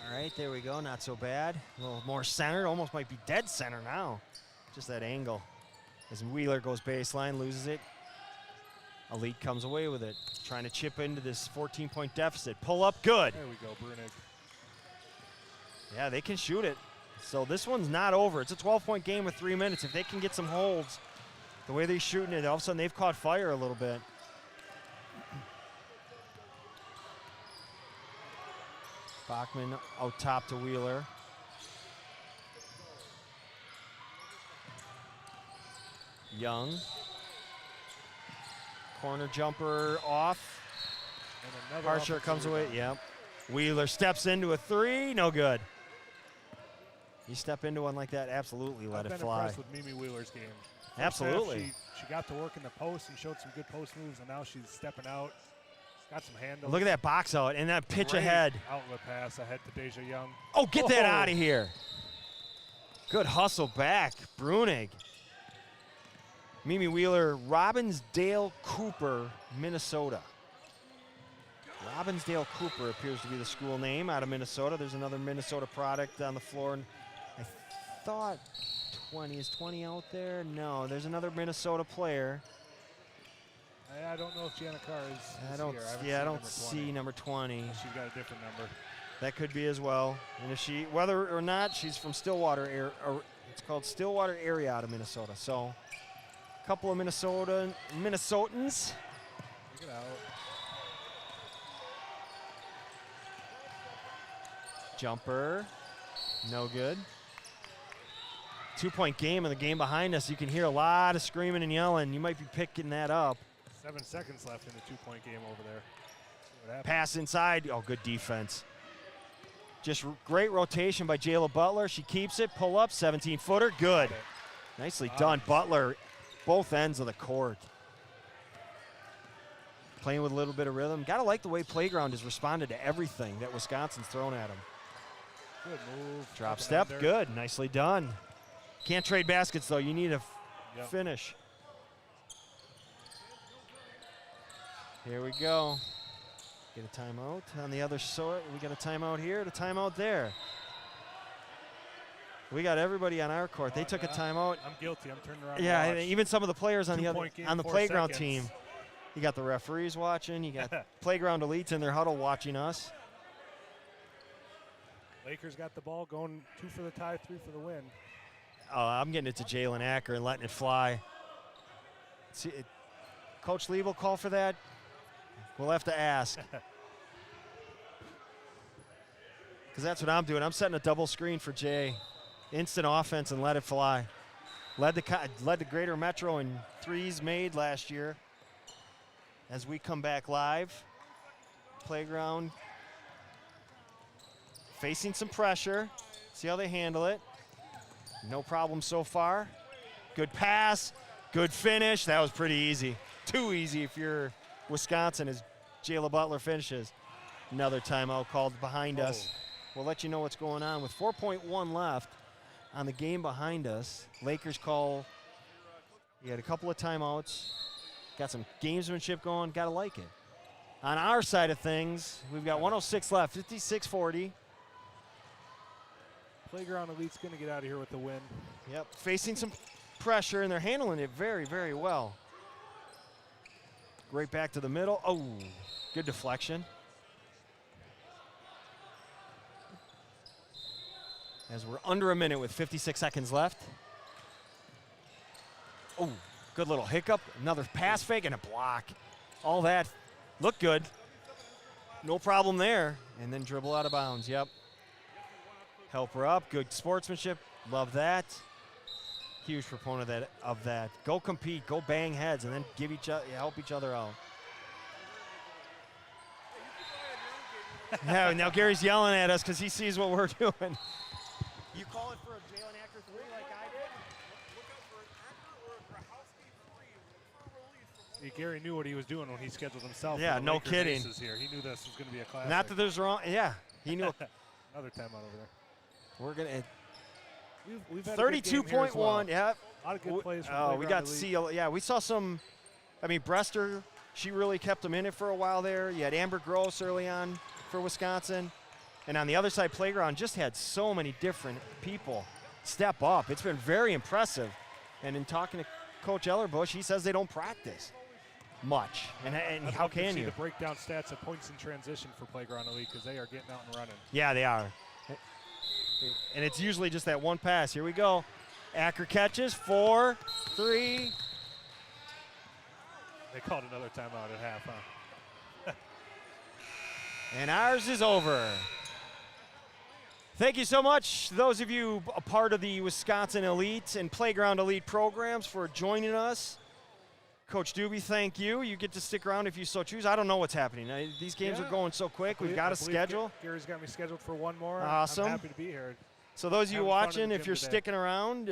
All right, there we go. Not so bad. A little more center. Almost might be dead center now. Just that angle. As Wheeler goes baseline, loses it. Elite comes away with it. Trying to chip into this 14-point deficit. Pull up, good. There we go, Brunig. Yeah, they can shoot it. So this one's not over. It's a 12-point game with 3 minutes. If they can get some holds, the way they're shooting it, all of a sudden they've caught fire a little bit. Bachman out top to Wheeler. Young. Corner jumper off. And another Harsher comes offensive away. rebound. Yep. Wheeler steps into a three. No good. You step into one like that, absolutely let I've it been fly. impressed with Mimi Wheeler's game. First Absolutely. half, she got to work in the post and showed some good post moves, and now she's stepping out. Got some handles. Look at that box out and that pitch Great ahead. Outlet pass ahead to Deja Young. Oh, get that Oh. out of here. Good hustle back, Brunig. Mimi Wheeler, Robbinsdale Cooper, Minnesota. Robbinsdale Cooper appears to be the school name out of Minnesota. There's another Minnesota product on the floor. And I thought 20, is 20 out there? No, there's another Minnesota player. I don't know if Gianna Carr is I don't, here. haven't yeah, I seen don't number 20. see number 20. She's got a different number. That could be as well. And if she, whether or not, she's from Stillwater, it's called Stillwater area out of Minnesota. So a couple of Minnesotans. Check it out. Jumper, no good. 2-point game in the game behind us. You can hear a lot of screaming and yelling. You might be picking that up. 7 seconds left in the 2-point game over there. See what happens. Pass inside. Oh, good defense. Just great rotation by Jayla Butler. She keeps it. Pull up, 17-footer. Good. Nicely done. Butler, both ends of the court. Playing with a little bit of rhythm. Got to like the way Playground has responded to everything that Wisconsin's thrown at them. Good move. Drop Keep it step, under. good. Nicely done. Can't trade baskets, though. You need a Yep. finish. Here we go. Get a timeout on the other side. We got a timeout here, and a timeout there. We got everybody on our court. They took a timeout. I'm guilty. I'm turning around. Yeah, to and watch. even some of the players on the other 2-point game, on the 4 Playground seconds. team. You got the referees watching. You got Playground elites in their huddle watching us. Lakers got the ball going 2 for the tie, 3 for the win. I'm getting it to Jalen Acker and letting it fly. See, Coach Lee will call for that. We'll have to ask. Because that's what I'm doing. I'm setting a double screen for Jay. Instant offense and let it fly. Led the Greater Metro in threes made last year. As we come back live, Playground facing some pressure. See how they handle it. No problem so far. Good pass, good finish. That was pretty easy. Too easy if you're Wisconsin as Jayla Butler finishes. Another timeout called behind us. We'll let you know what's going on with 4.1 left on the game behind us. Lakers call. You had a couple of timeouts. Got some gamesmanship going. Got to like it. On our side of things, we've got 106 left, 56-40. Playground Elite's going to get out of here with the win. Yep, facing some pressure, and they're handling it very, very well. Right back to the middle. Oh, good deflection. As we're under a minute with 56 seconds left. Oh, good little hiccup. Another pass fake and a block. All that looked good. No problem there. And then dribble out of bounds. Yep. Help her up. Good sportsmanship. Love that. Huge proponent of that. Go compete. Go bang heads, and then give help each other out. Yeah, now Gary's yelling at us because he sees what we're doing. You call it for a Jalen Acker 3 like I did? See, Gary knew what he was doing when he scheduled himself. Yeah, for the no Lakers kidding. Aces here. He knew this was going to be a classic. Not that there's wrong. Yeah, he knew. Another timeout over there. We're going to. We've had a good game here as 32.1, well. yeah. A lot of good plays from Oh, we Playground got to Elite. see. Yeah, we saw some. I mean, Brester, she really kept them in it for a while there. You had Amber Gross early on for Wisconsin. And on the other side, Playground just had so many different people step up. It's been very impressive. And in talking to Coach Ellerbush, he says they don't practice much. And I'd how love to can see you? the breakdown stats of points in transition for Playground Elite because they are getting out and running. Yeah, they are. And it's usually just that one pass. Here we go. Acker catches, 4, 3. They called another timeout at half, huh? And ours is over. Thank you so much, those of you a part of the Wisconsin Elite and Playground Elite programs, for joining us. Coach Doobie, thank you. You get to stick around if you so choose. I don't know what's happening. These games Yeah. are going so quick. We've I got a believe schedule. Gary's got me scheduled for one more. Awesome. I'm happy to be here. So those of you Having fun in watching, the if gym you're today. sticking around,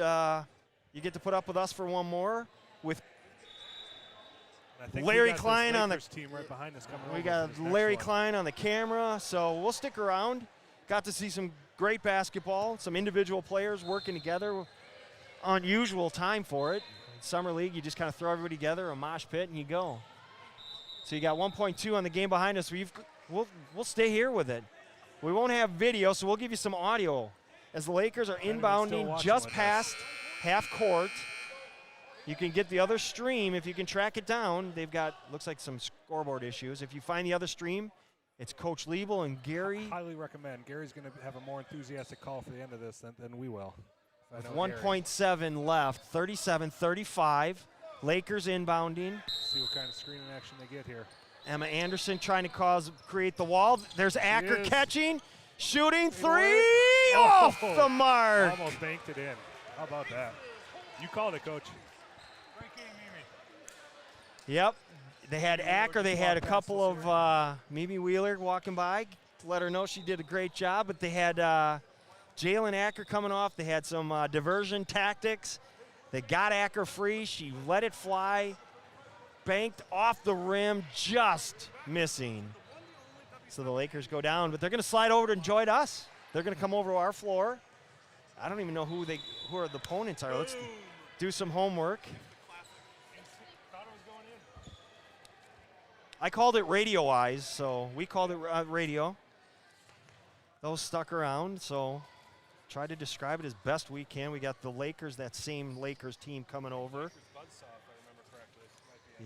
you get to put up with us for one more. With And I think Larry we got this Klein on the- Lakers team right behind us coming we over got for this next Larry one. Klein on the camera, so we'll stick around. Got to see some great basketball, some individual players working together. Unusual time for it. In Summer League, you just kind of throw everybody together, a mosh pit, and you go. So you got 1.2 on the game behind us. We'll stay here with it. We won't have video, so we'll give you some audio as the Lakers are Anyone still inbounding watching just with us? past half court. You can get the other stream if you can track it down. They've got, looks like, some scoreboard issues. If you find the other stream, it's Coach Liebel and Gary. Highly recommend. Gary's going to have a more enthusiastic call for the end of this than we will. if I With know Gary. 1.7 left, 37-35. Lakers inbounding. See what kind of screening action they get here. Emma Anderson trying to create the wall. There's Acker is. catching, shooting Fadeaway. three, Oh. off the mark. Almost banked it in. How about that? You called it, Coach. Yep. They had Acker. They had a walk couple past of Mimi Wheeler walking by to let her know she did a great job. But they had Jalen Acker coming off. They had some diversion tactics. They got Acker free. She let it fly, banked off the rim, just missing. So the Lakers go down, but they're going to slide over to join us. They're going to come over to our floor. I don't even know who the opponents are. Let's do some homework. I called it Radio Eyes, so we called it radio. Those stuck around, so try to describe it as best we can. We got the Lakers, that same Lakers team coming over.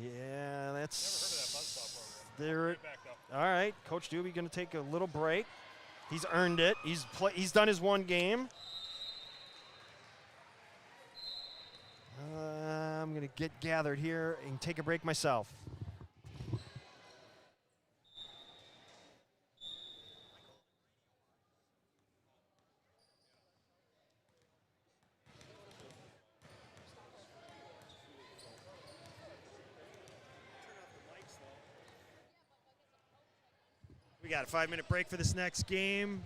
Yeah, that's there. All right, Coach Doobie going to take a little break. He's earned it. He's done his one game. I'm going to get gathered here and take a break myself. We got a 5-minute break for this next game.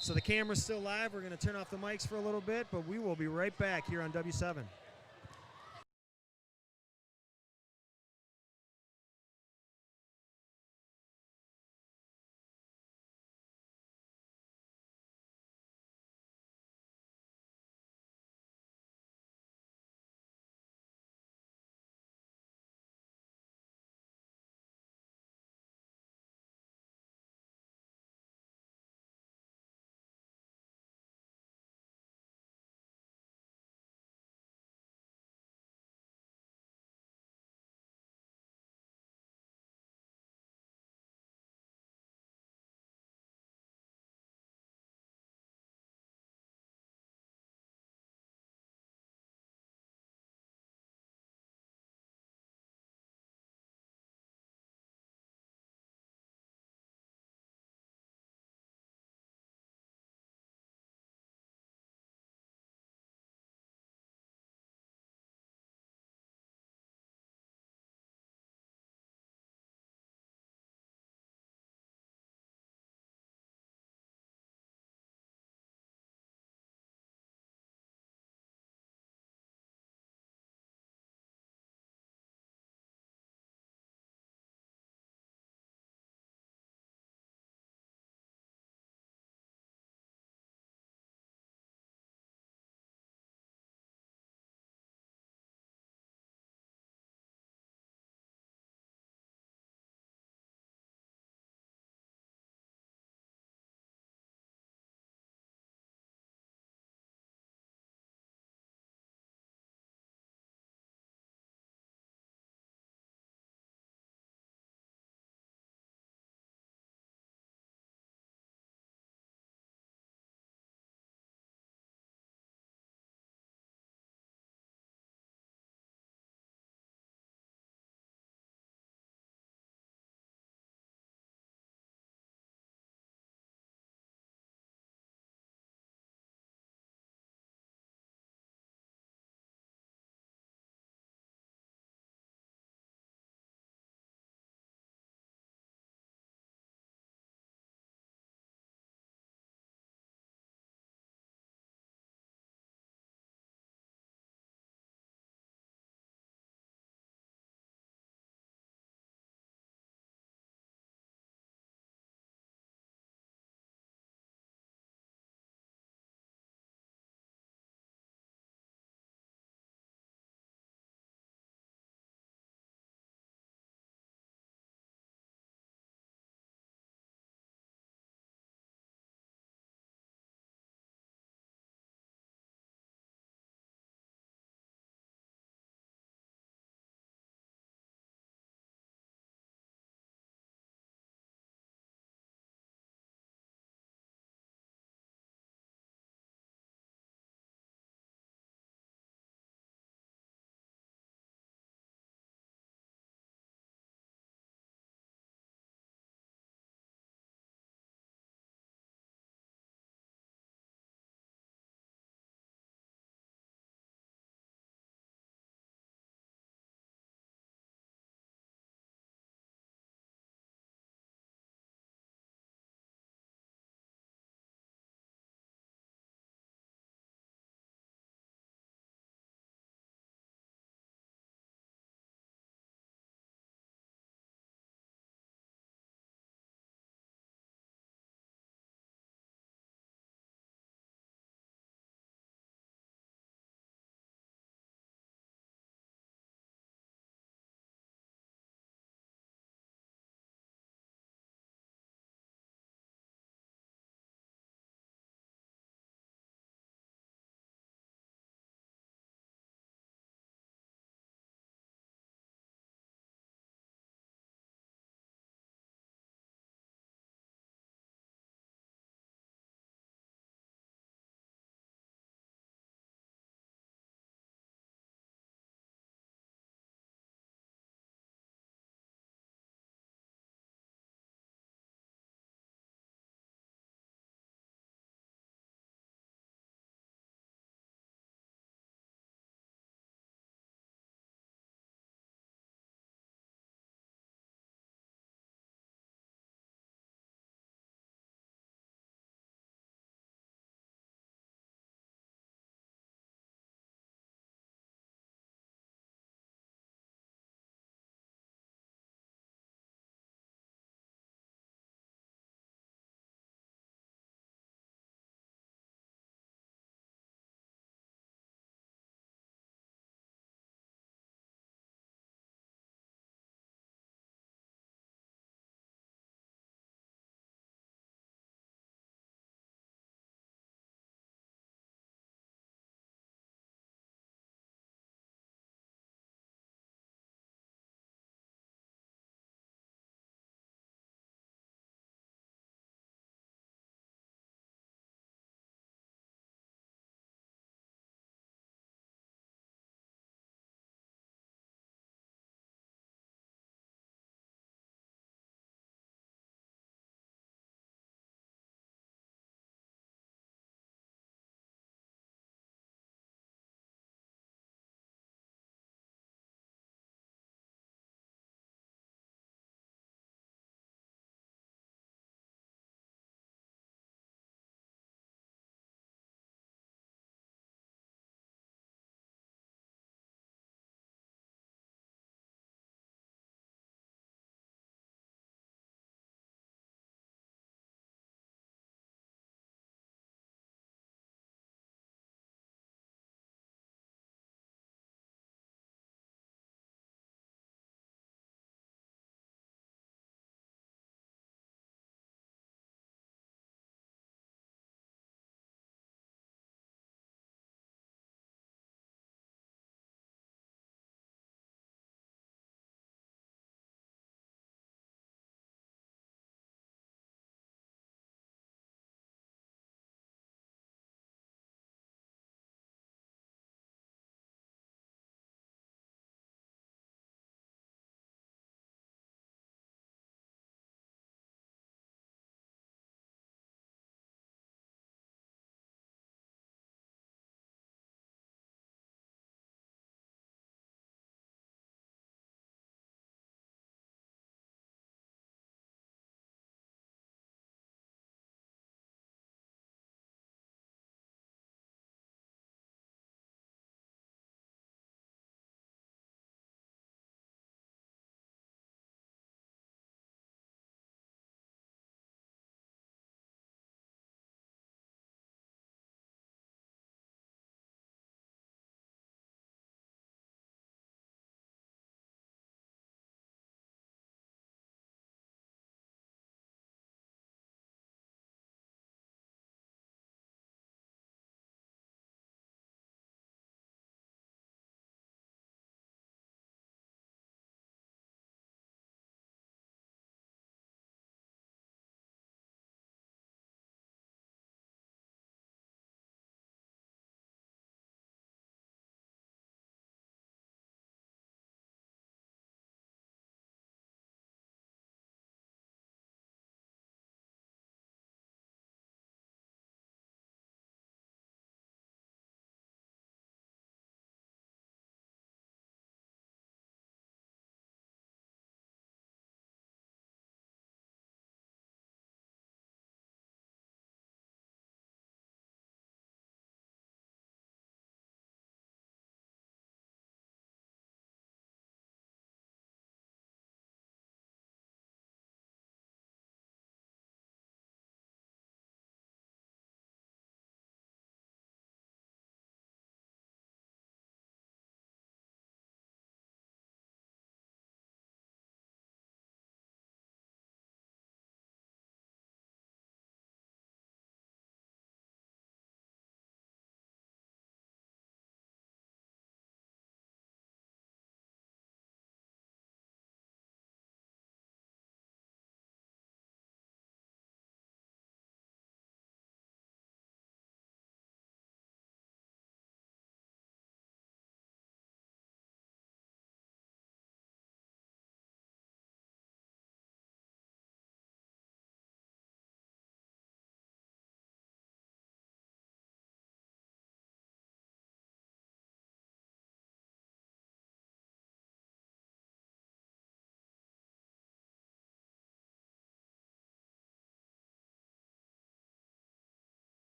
So the camera's still live. We're going to turn off the mics for a little bit, but we will be right back here on W7.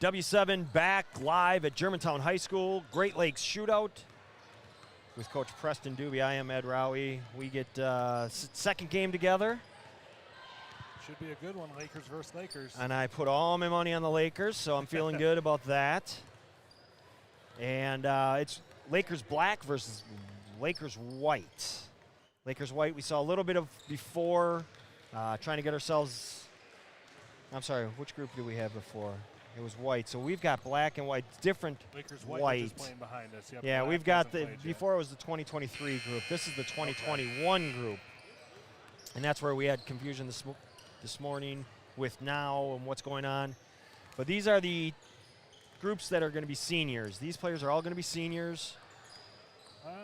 W7 back live at Germantown High School. Great Lakes Shootout with Coach Preston Doobie. I am Ed Rowie. We get second game together. Should be a good one, Lakers versus Lakers. And I put all my money on the Lakers, so I'm feeling good about that. And it's Lakers black versus Lakers white. Lakers white, we saw a little bit of before, trying to get ourselves, I'm sorry, which group did we have before? It was white, so we've got black and white, different Lakers white. white. Is playing behind us. Yep, Yeah, black we've got hasn't the, played yet. before it was the 2023 group. This is the 2021 group. And that's where we had confusion this morning with now and what's going on. But these are the groups that are going to be seniors. These players are all going to be seniors.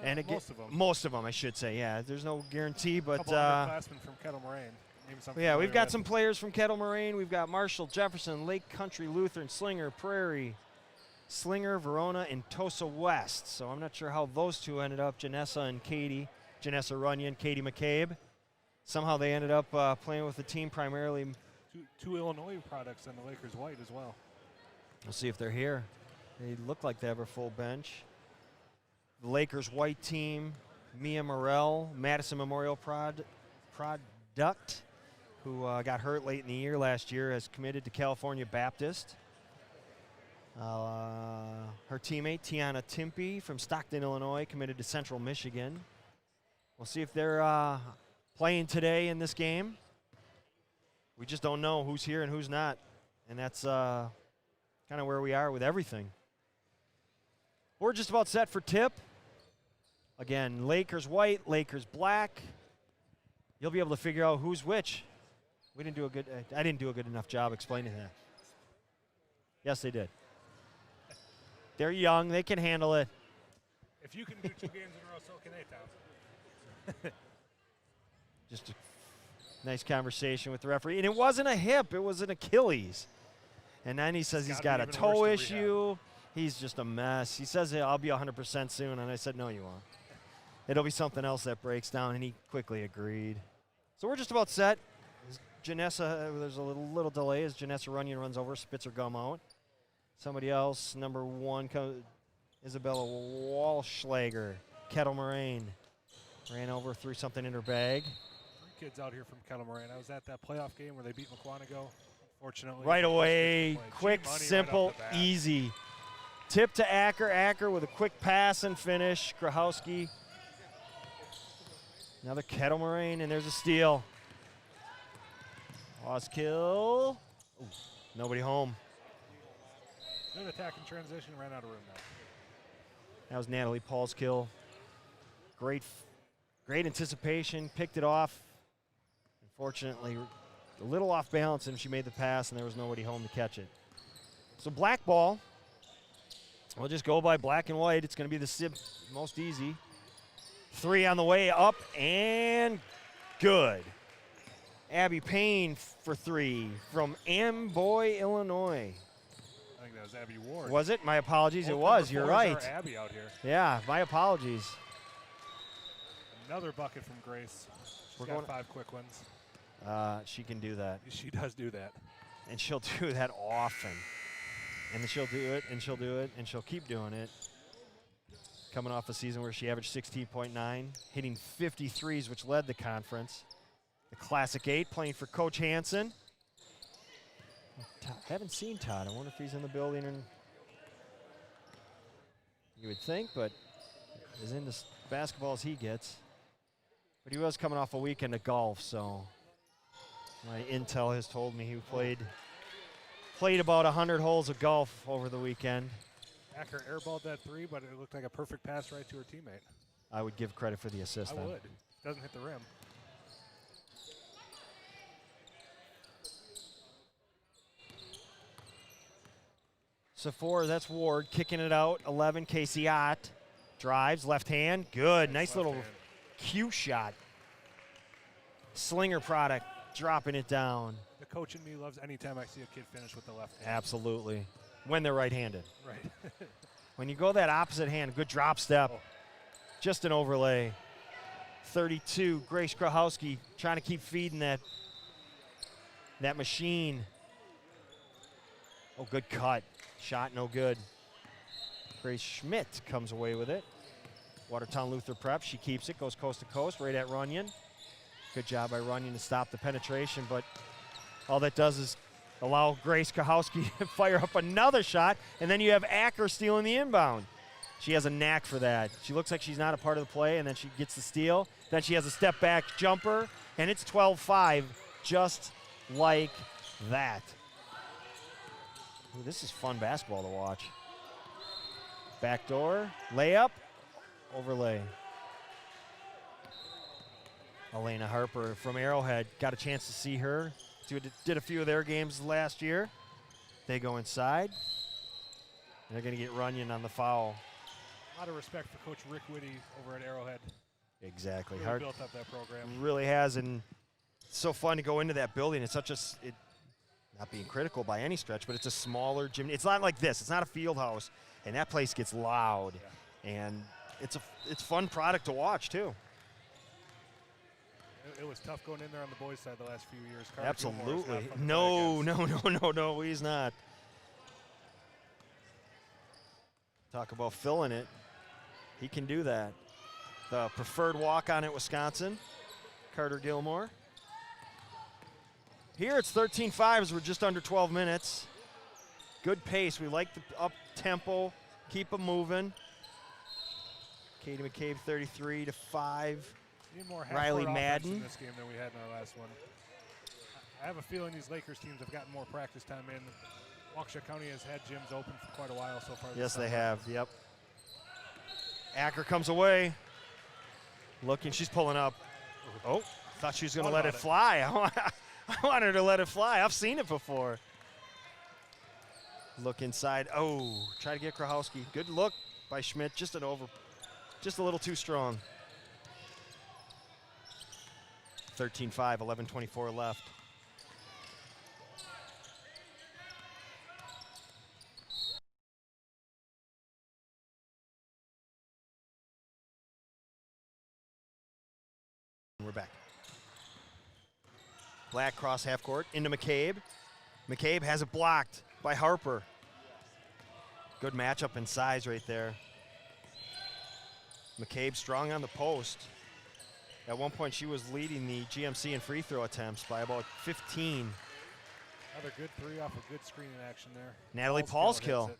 And again, most of them. I should say. Yeah, there's no guarantee, but Couple underclassmen from Kettle Moraine. Name something yeah, we've familiar got with. some players from Kettle Moraine. We've got Marshall, Jefferson, Lake Country, Lutheran, Slinger, Prairie, Slinger, Verona, and Tosa West. So I'm not sure how those two ended up. Janessa and Katie, Janessa Runyon, Katie McCabe. Somehow they ended up playing with the team primarily. Two Illinois products and the Lakers white as well. We'll see if they're here. They look like they have a full bench. The Lakers white team, Mia Morrell, Madison Memorial Product, who got hurt late in the year last year, has committed to California Baptist. Her teammate, Tiana Timpey from Stockton, Illinois, committed to Central Michigan. We'll see if they're playing today in this game. We just don't know who's here and who's not. And that's kind of where we are with everything. We're just about set for tip. Again, Lakers white, Lakers black. You'll be able to figure out who's which. We didn't do a good. I didn't do a good enough job explaining that. Yes, they did. They're young. They can handle it. If you can do 2 games in a row, so can they, Towns. Just a nice conversation with the referee. And it wasn't a hip. It was an Achilles. And then he says he's got a toe issue. He's just a mess. He says, I'll be 100% soon. And I said, no, you won't. It'll be something else that breaks down. And he quickly agreed. So we're just about set. Janessa, there's a little delay as Janessa Runyon runs over, spits her gum out. Somebody else, number 1, Isabella Walschlager, Kettle Moraine. Ran over, threw something in her bag. 3 kids out here from Kettle Moraine. I was at that playoff game where they beat McQuanago. Unfortunately, Right away, quick, G-Money simple, right off the bat. easy. Tip to Acker. Acker with a quick pass and finish. Grahowski. Another Kettle Moraine, and there's a steal. Oskill. Ooh, nobody home. Good attack in transition, ran out of room now. That was Natalie Paul's kill. Great anticipation, picked it off. Unfortunately, a little off balance, and she made the pass, and there was nobody home to catch it. So black ball. We'll just go by black and white. It's going to be the most easy. 3 on the way up, and good. Abby Payne for 3 from Amboy, Illinois. I think that was Abby Ward. Was it? My apologies. Both It was. number You're 4s right. are Abby out here. Yeah, my apologies. Another bucket from Grace. She's We're got going- 5 quick ones. She can do that. She does do that. And she'll do that often. And then she'll do it, and she'll do it, and she'll keep doing it. Coming off a season where she averaged 16.9, hitting 53s, which led the conference. The Classic 8, playing for Coach Hansen. Haven't seen Todd. I wonder if he's in the building. And you would think, but as into basketball as he gets. But he was coming off a weekend of golf, so my intel has told me he played about 100 holes of golf over the weekend. Acker airballed that 3, but it looked like a perfect pass right to her teammate. I would give credit for the assist. I then. would. Doesn't hit the rim. So 4, that's Ward kicking it out. 11, Casey Ott drives, left hand, good. Nice left little hand. cue shot. Slinger product, dropping it down. The coach in me loves anytime I see a kid finish with the left hand. Absolutely. When they're right-handed. Right. When you go that opposite hand, good drop step. Oh. Just an overlay. 32, Grace Krahowski trying to keep feeding that machine. Oh, good cut. Shot no good. Grace Schmidt comes away with it. Watertown Luther Prep, she keeps it, goes coast to coast, right at Runyon. Good job by Runyon to stop the penetration, but all that does is allow Grace Kahowski to fire up another shot, and then you have Acker stealing the inbound. She has a knack for that. She looks like she's not a part of the play, and then she gets the steal. Then she has a step back jumper, and it's 12-5, just like that. Ooh, this is fun basketball to watch. Backdoor, layup, overlay. Elena Harper from Arrowhead, got a chance to see her. Did a few of their games last year. They go inside. And they're going to get Runyon on the foul. A lot of respect for Coach Rick Whitty over at Arrowhead. Exactly. Really built up that program. Really has, and it's so fun to go into that building. It's such a, not being critical by any stretch, but it's a smaller gym. It's not like this. It's not a field house, and that place gets loud. Yeah. And it's fun product to watch too. It was tough going in there on the boys' side the last few years. Carter Absolutely. No, he's not. Talk about filling it. He can do that. The preferred walk-on at Wisconsin, Carter Gilmore. Here it's 13-5 as we're just under 12 minutes. Good pace. We like the up-tempo. Keep them moving. Katie McCabe 33-5. Need more Riley half-court offense Madden in this game than we had in our last one. I have a feeling these Lakers teams have gotten more practice time in. Waukesha County has had gyms open for quite a while so far. Yes, they have. Yep. Acker comes away. Looking, she's pulling up. Oh, thought she was going to let it fly. I want her to let it fly. I've seen it before. Look inside. Oh, try to get Krahowski. Good look by Schmidt. Just a little too strong. 13-5, 11:24 left. We're back. Black cross half court into McCabe. McCabe has it blocked by Harper. Good matchup in size right there. McCabe strong on the post. At one point, she was leading the GMC in free throw attempts by about 15. Another good three off a good screening action there. Natalie Paulskill.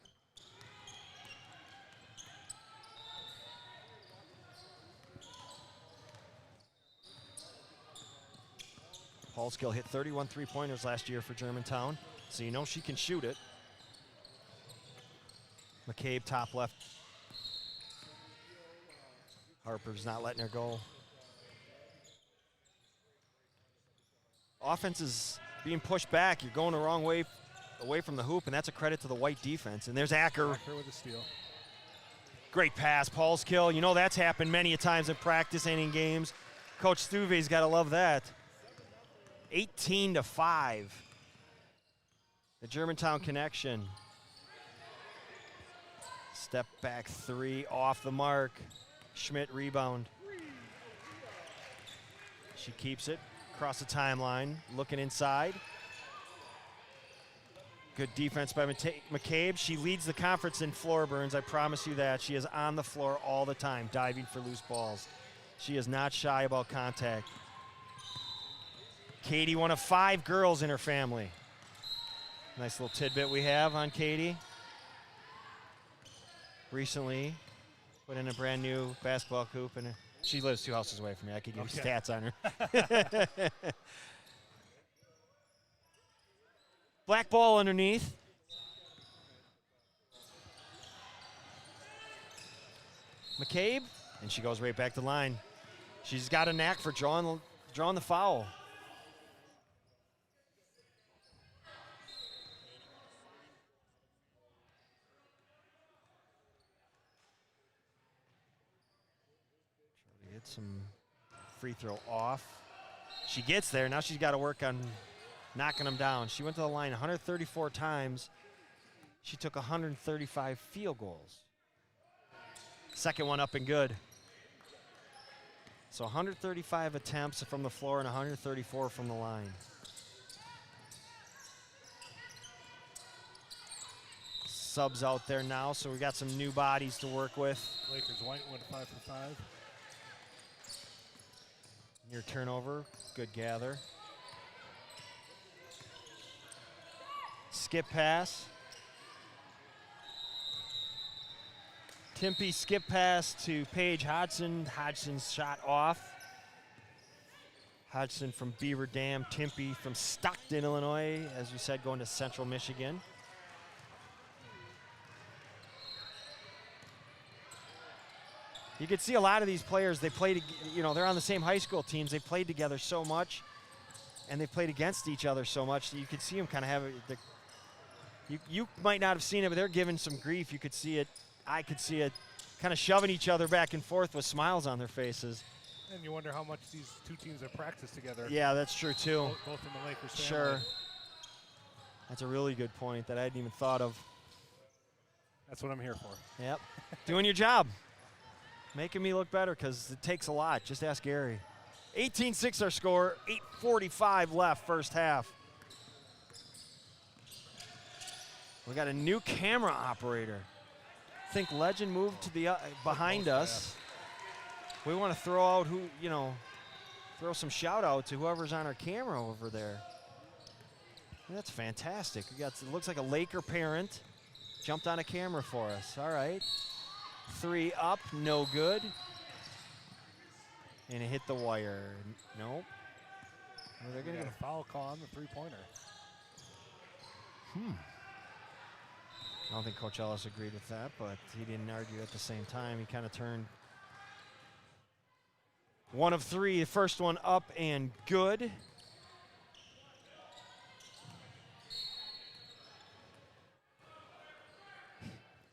Paulskill hit 31 three-pointers last year for Germantown, so you know she can shoot it. McCabe top left. Harper's not letting her go. Offense is being pushed back. You're going the wrong way away from the hoop, and that's a credit to the white defense. And there's Acker. Acker with a steal. Great pass, Paulskill. You know that's happened many a times in practice and in games. Coach Stuve's got to love that. 18-5. The Germantown connection. Step back three off the mark. Schmidt rebound. She keeps it across the timeline, looking inside. Good defense by McCabe. She leads the conference in floor burns, I promise you that. She is on the floor all the time, diving for loose balls. She is not shy about contact. Katie, one of 5 girls in her family. Nice little tidbit we have on Katie. Recently put in a brand new basketball hoop, and she lives 2 houses away from me. I could give you stats on her. Black ball underneath. McCabe, and she goes right back to line. She's got a knack for drawing the foul. Get some free throw off. She gets there. Now she's got to work on knocking them down. She went to the line 134 times. She took 135 field goals. Second one up and good. So 135 attempts from the floor and 134 from the line. subs out there now, so we got some new bodies to work with. Lakers White went 5 for 5. Near turnover, good gather. Skip pass. Timpey skip pass to Paige Hodgson. Hodgson's shot off. Hodgson from Beaver Dam. Timpey from Stockton, Illinois. As we said, going to Central Michigan. You can see a lot of these players, they play, they're on the same high school teams. They played together so much, and they played against each other so much that you could see them kind of have it. You might not have seen it, but they're giving some grief. You could see it. I could see it, kind of shoving each other back and forth with smiles on their faces. And you wonder how much these two teams have practiced together. Yeah, that's true too. Both in the Lakers family. Sure. That's a really good point that I hadn't even thought of. That's what I'm here for. Yep. Doing your job. Making me look better because it takes a lot. Just ask Gary. 18-6 our score. 8:45 left first half. We got a new camera operator. I think Legend moved to the behind us. We want to throw out throw some shout out to whoever's on our camera over there. That's fantastic. We got, it looks like a Laker parent jumped on a camera for us. All right. 3 up, no good. And it hit the wire. Nope. Well, they're gonna get a foul call on the three-pointer. I don't think Coach Ellis agreed with that, but he didn't argue at the same time. He kind of turned 1 of 3, the first one up and good.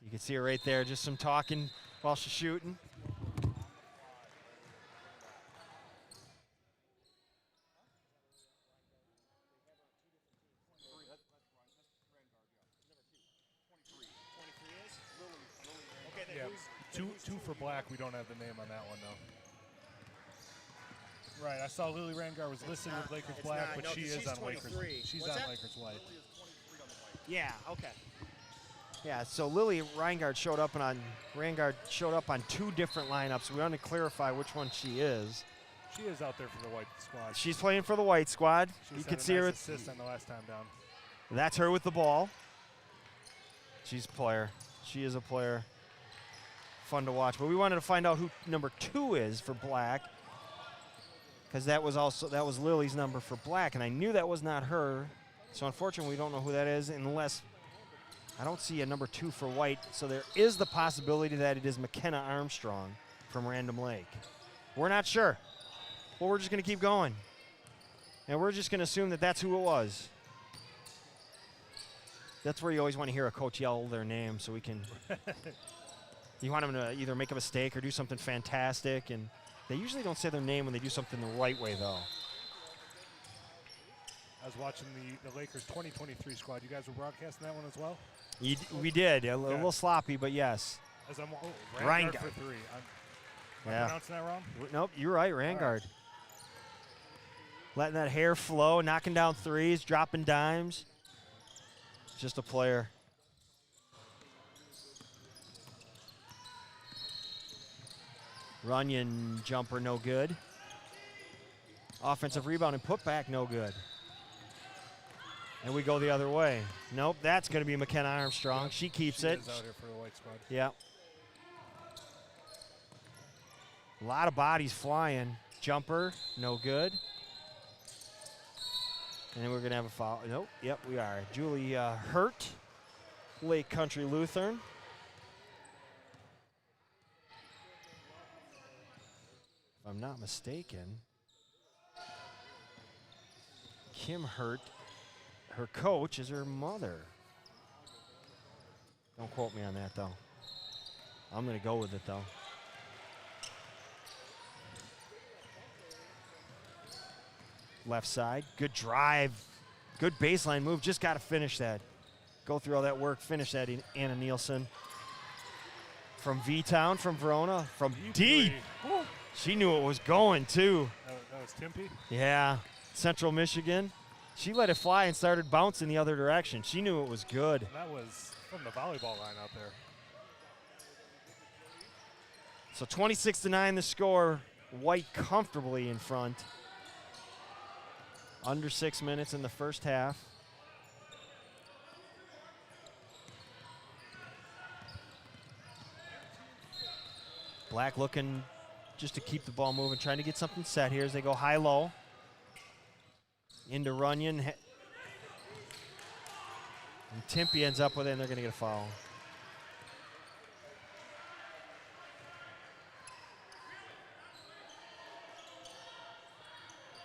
You can see her right there, just some talking while she's shooting. Yeah, two for Black. We don't have the name on that one, though. Right, I saw Lily Rangar was listed with Lakers Black, but she is on Lakers. She's on Lakers White. Yeah, okay. Yeah, so Lily Rangard showed up on 2 different lineups. We want to clarify which one she is. She is out there for the White squad. She's playing for the White squad. You can see her. Assist on the last time down. That's her with the ball. She's a player. She is a player. Fun to watch. But we wanted to find out who number 2 is for Black, because that was Lily's number for Black, and I knew that was not her. So unfortunately, we don't know who that is unless I don't see a number 2 for White. So there is the possibility that it is McKenna Armstrong from Random Lake. We're not sure. Well, we're just going to keep going, and we're just going to assume that that's who it was. That's where you always want to hear a coach yell their name, so we can. You want them to either make a mistake or do something fantastic, and they usually don't say their name when they do something the right way, though. I was watching the Lakers 2023 squad. You guys were broadcasting that one as well? We did. A little sloppy, but yes. As I'm Rangard for 3. Am I pronouncing that wrong? Nope, you're right, Rangard. Letting that hair flow, knocking down threes, dropping dimes. Just a player. Runyon jumper, no good. Offensive rebound and putback, no good. And we go the other way. Nope, that's going to be McKenna Armstrong. Yep. She keeps she it. Is out here for the White squad. Yep. A lot of bodies flying. Jumper, no good. And then we're going to have a foul. Nope, yep, we are. Julie Hurt, Lake Country Lutheran. If I'm not mistaken, Kim Hurt, her coach is her mother. Don't quote me on that, though. I'm going to go with it, though. Left side, good drive, good baseline move. Just got to finish that. Go through all that work, finish that. Anna Nielsen from V-Town, from Verona, from deep. She knew it was going, too. That was Timpey? Yeah, Central Michigan. She let it fly and started bouncing the other direction. She knew it was good. That was From the volleyball line out there. So 26-9 the score. White comfortably in front. Under 6 minutes in the first half. Black looking just to keep the ball moving, trying to get something set here as they go high-low. Into Runyon. And Timpey ends up with it, and they're going to get a foul.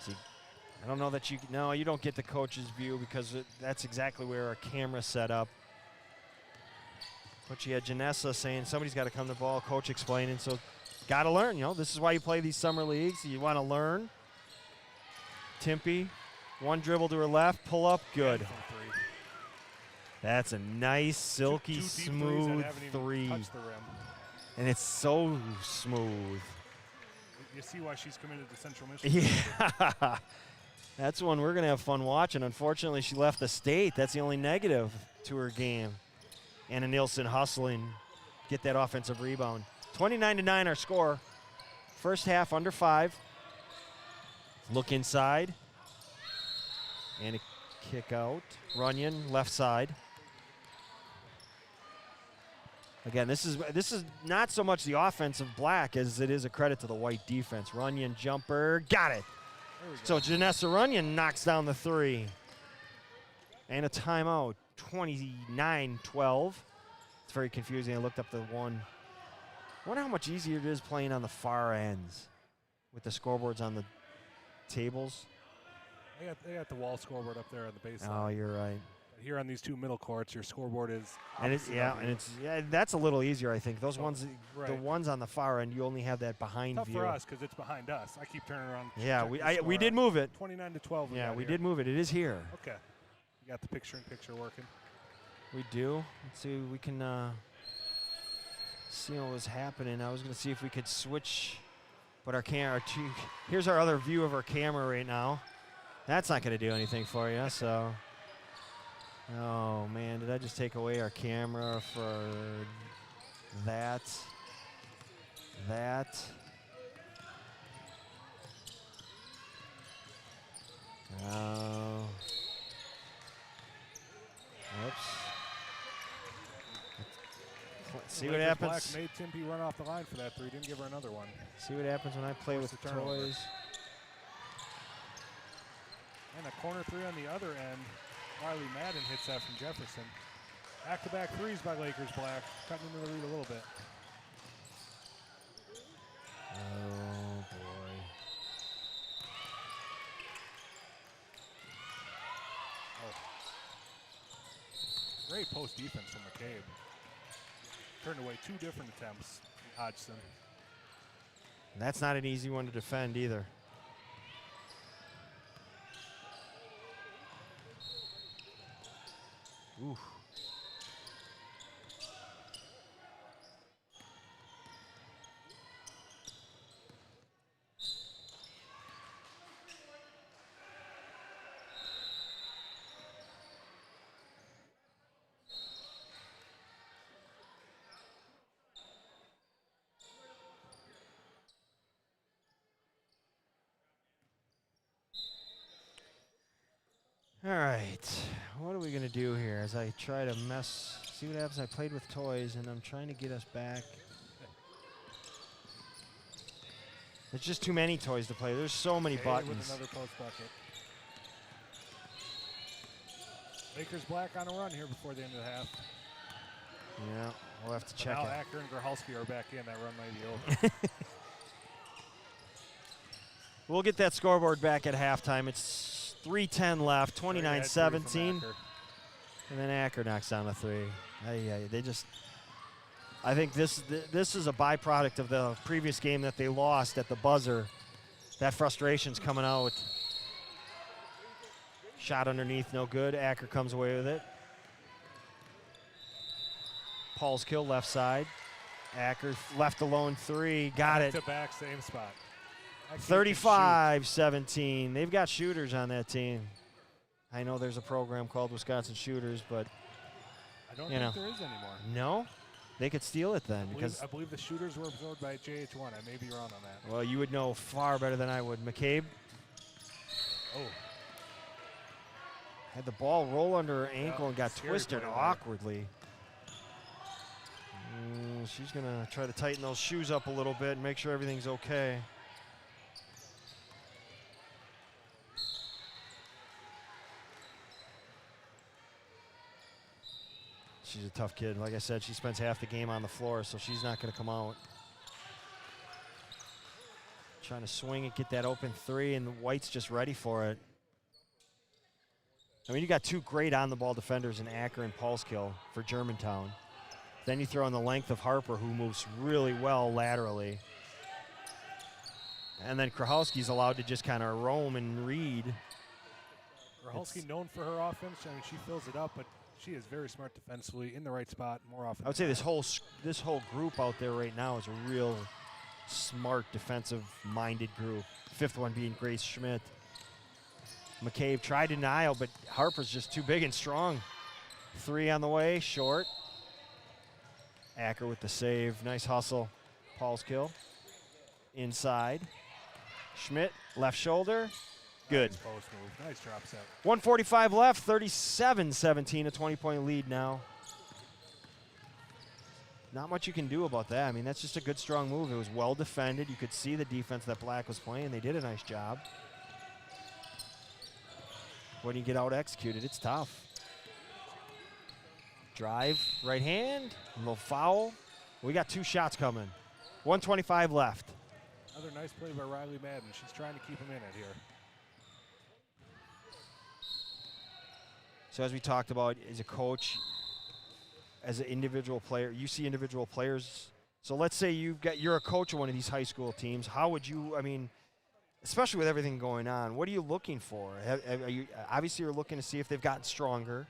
See, I don't know that you don't get the coach's view because that's exactly where our camera's set up. But you had Janessa saying somebody's got to come to the ball, coach explaining, so got to learn, this is why you play these summer leagues. You want to learn. Timpey, one dribble to her left, pull up, good. That's a nice, silky, Two smooth three. Touched the rim. And it's so smooth. You see why she's committed to Central Michigan. Yeah. That's one we're going to have fun watching. Unfortunately, she left the state. That's the only negative to her game. Anna Nielsen hustling, get that offensive rebound. 29-9 our score. First half under 5. Look inside. And a kick out. Runyon, left side. Again, this is not so much the offense of Black as it is a credit to the White defense. Runyon jumper, got it. So Janessa Runyon knocks down the 3. And a timeout, 29-12. It's very confusing. I looked up the one. I wonder how much easier it is playing on the far ends with the scoreboards on the tables. They got the wall scoreboard up there on the baseline. Oh, you're right. Here on these 2 middle courts, your scoreboard is. And that's a little easier, I think. Those ones, right. The ones on the far end, you only have that behind Tough view. for us because it's behind us. I keep turning around. Yeah, we did move it. 29-12. We did move it. It is here. Okay, you got the picture-in-picture working. We do. Let's see. We can see what was happening. I was going to see if we could switch, but our camera. Here's our other view of our camera right now. That's not going to do anything for you. So. Oh man, did I just take away our camera for that? Oh. Oops. Let's see what happens. Black made Timpey run off the line for that 3. Didn't give her another one. See what happens when I play with the turnover. toys. And a corner 3 on the other end. Riley Madden hits that from Jefferson. Back-to-back 3s by Lakers Black, cutting into the lead a little bit. Oh boy. Great post defense from McCabe. Turned away 2 different attempts from Hodgson. That's not an easy one to defend either. Ooh. All right, what are we gonna do here as I try to see what happens? I played with toys and I'm trying to get us back. There's just too many toys to play. There's so many buttons. With another post bucket. Lakers Black on a run here before the end of the half. Yeah, we'll have to check now it. Acker and Grahalski are back in. That run might be over. We'll get that scoreboard back at halftime. It's 3:10 left, 29-17. And then Acker knocks down a 3. I think this is a byproduct of the previous game that they lost at the buzzer. That frustration's coming out. Shot underneath, no good. Acker comes away with it. Paul's kill left side. Acker left alone 3, got it. To back, same spot. 35-17. They've got shooters on that team. I know there's a program called Wisconsin Shooters, but I don't You think know. there is anymore. No? They could steal it then because, I believe the shooters were absorbed by JH1. I may be wrong on that. well, you would know far better than I would. McCabe Oh, had the ball roll under her ankle and got scary twisted play there. awkwardly. She's going to try to tighten those shoes up a little bit and make sure everything's okay. She's a tough kid. Like I said, she spends half the game on the floor, so she's not going to come out. Trying to swing it, get that open three, and White's just ready for it. I mean, you got two great on-the-ball defenders in Acker and Paulskill for Germantown. Then you throw in the length of Harper, who moves really well laterally. And then Krahowski's allowed to just kind of roam and read. Raholski known for her offense. I mean, she fills it up, but she is very smart defensively, in the right spot more often. I would say this whole group out there right now is a real smart defensive-minded group. Fifth one being Grace Schmidt. McCabe tried denial, but Harper's just too big and strong. Three on the way, short. Acker with the save. Nice hustle. Paulskill. Inside. Schmidt, left shoulder. Good. Nice post move. Nice drop set. 1:45 left, 37-17, a 20-point lead now. Not much you can do about that. I mean, that's just a good, strong move. It was well defended. You could see the defense that Black was playing. They did a nice job. When you get out executed, it's tough. Drive, right hand, a little foul. We got two shots coming. 1:25 left. Another nice play by Riley Madden. She's trying to keep him in it here. So as we talked about, as a coach, as an individual player, you see individual players. So let's say you're a coach of one of these high school teams. How would you, I mean, especially with everything going on, what are you looking for? Are you, obviously, you're looking to see if they've gotten stronger.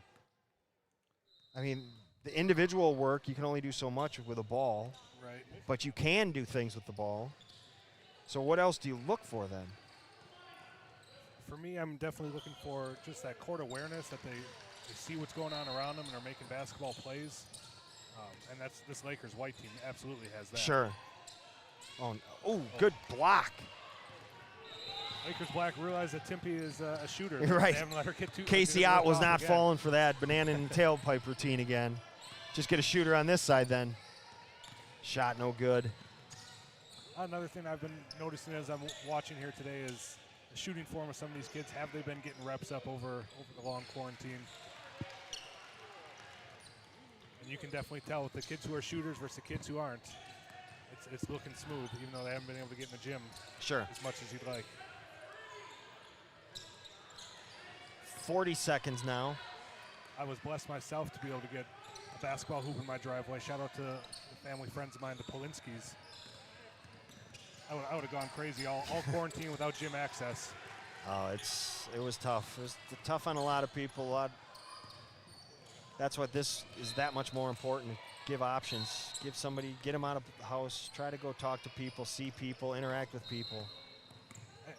I mean, the individual work, you can only do so much with a ball. Right. But you can do things with the ball. So what else do you look for then? For me, I'm definitely looking for just that court awareness, that they see what's going on around them and are making basketball plays. And that's this Lakers white team absolutely has that. Sure. Oh, good block. Lakers Black realized that Timpey is a shooter. Right. They haven't let her get too. Casey get her Ott was off not again. falling for that banana and tailpipe routine again. Just get a shooter on this side then. Shot no good. Another thing I've been noticing as I'm watching here today is the shooting form of some of these kids. Have they been getting reps up over the long quarantine? And you can definitely tell with the kids who are shooters versus the kids who aren't. It's looking smooth, even though they haven't been able to get in the gym Sure. as much as you'd like. 40 seconds now. I was blessed myself to be able to get a basketball hoop in my driveway. Shout out to the family friends of mine, the Polinskis. I would have gone crazy all quarantine without gym access. Oh, it was tough. It was tough on a lot of people. That's what this is that much more important. Give options. Get them out of the house. Try to go talk to people, see people, interact with people.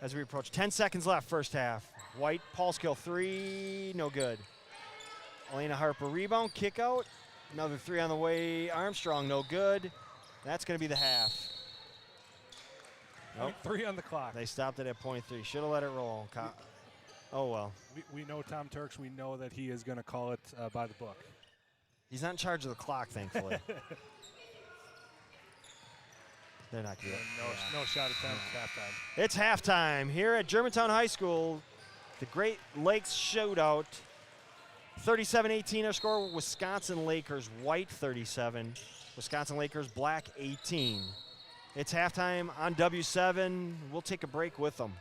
As we approach 10 seconds left, first half. White, Paulskill, three, no good. Elena Harper rebound, kick out. Another three on the way. Armstrong, no good. That's going to be the half. Nope. 3 on the clock. They stopped it at point three. Should have let it roll. Oh, well. We know Tom Turks. We know that he is going to call it by the book. He's not in charge of the clock, thankfully. They're not good. No shot attempt at halftime. It's halftime here at Germantown High School. The Great Lakes Shootout. 37-18 our score. Wisconsin Lakers White 37. Wisconsin Lakers Black 18. It's halftime on W7. We'll take a break with them.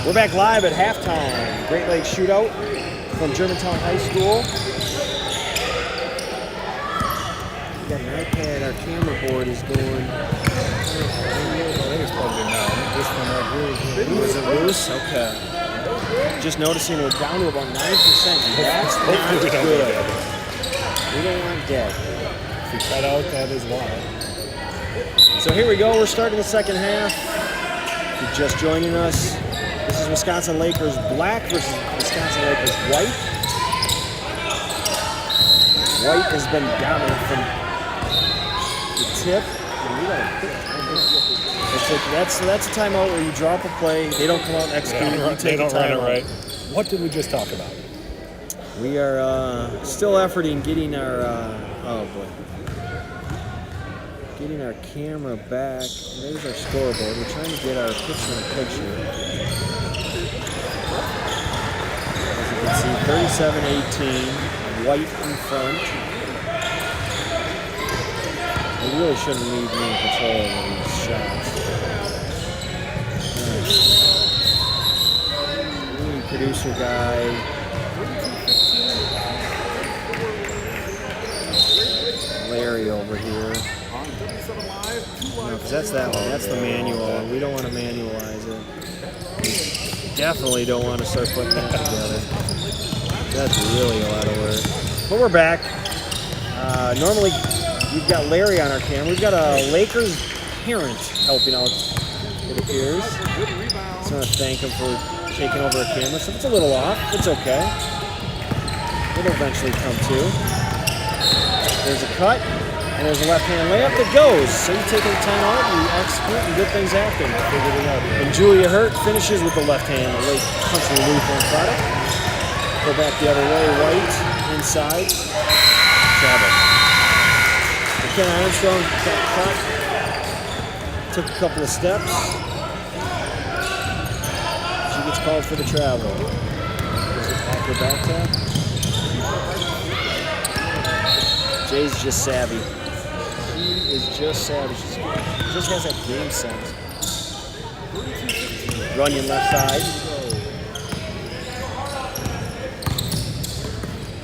We're back live at halftime. Great Lakes Shootout from Germantown High School. We got an iPad. Our camera board is going. I think it's plugged in now. This one right here Was it loose? Okay. Just noticing we're down to about 9%. That's not Hopefully we don't good. get it. We don't want dead. If you cut out, that is why. So here we go. We're starting the second half. If you're just joining us, this is Wisconsin Lakers black versus Wisconsin Lakers white. White has been dominant from the tip. And we got a quick timeout. It's like that's a timeout where you drop a play, they don't come out and execute, you They take a don't run it timeout. right. What did we just talk about? We are still efforting getting our oh boy. Getting our camera back. There's our scoreboard. We're trying to get our picture-in-picture. As you can see, 37-18, white in front. We really shouldn't leave me in control of these shots. Right. Producer guy. Larry over here. No, 'cause that's that one. That's the manual. We don't want to manualize it. We definitely don't want to start putting that together. That's really a lot of work. But we're back. Normally, we've got Larry on our camera. We've got a Lakers parent helping out, it appears. So I want to thank him for taking over a camera. So if it's a little off, it's okay. It'll eventually come to. There's a cut. And there's a left-hand layup that goes. So you take a timeout, you execute, and good things happen. And Julia Hurt finishes with the left hand, the late country Lutheran product. Go back the other way, White, inside, travel. Ken Armstrong got cut, took a couple of steps. She gets called for the travel. Is it off the back tap? Jay's just savvy. He is just savvy. She just has that game sense. Runyon left side.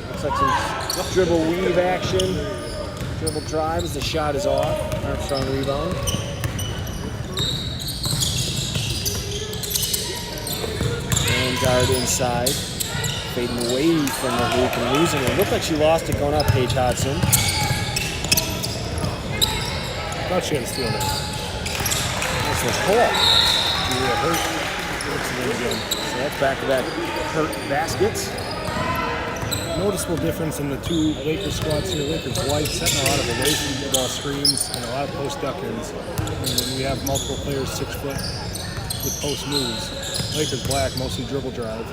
Looks like some dribble weave action. Dribble drive as the shot is off. Armstrong rebound. And guard inside. Fading away from the hoop and losing it. Looked like she lost it going up, Paige Hodson. Thought she had a steal there. That's the call. Julia Hurt. So that's back-to-back Hurt baskets. Noticeable difference in the two Lakers squads here. Lakers white setting a lot of away from the ball screens and a lot of post duck-ins. And when we have multiple players 6 foot with post moves. Lakers black, mostly dribble drive.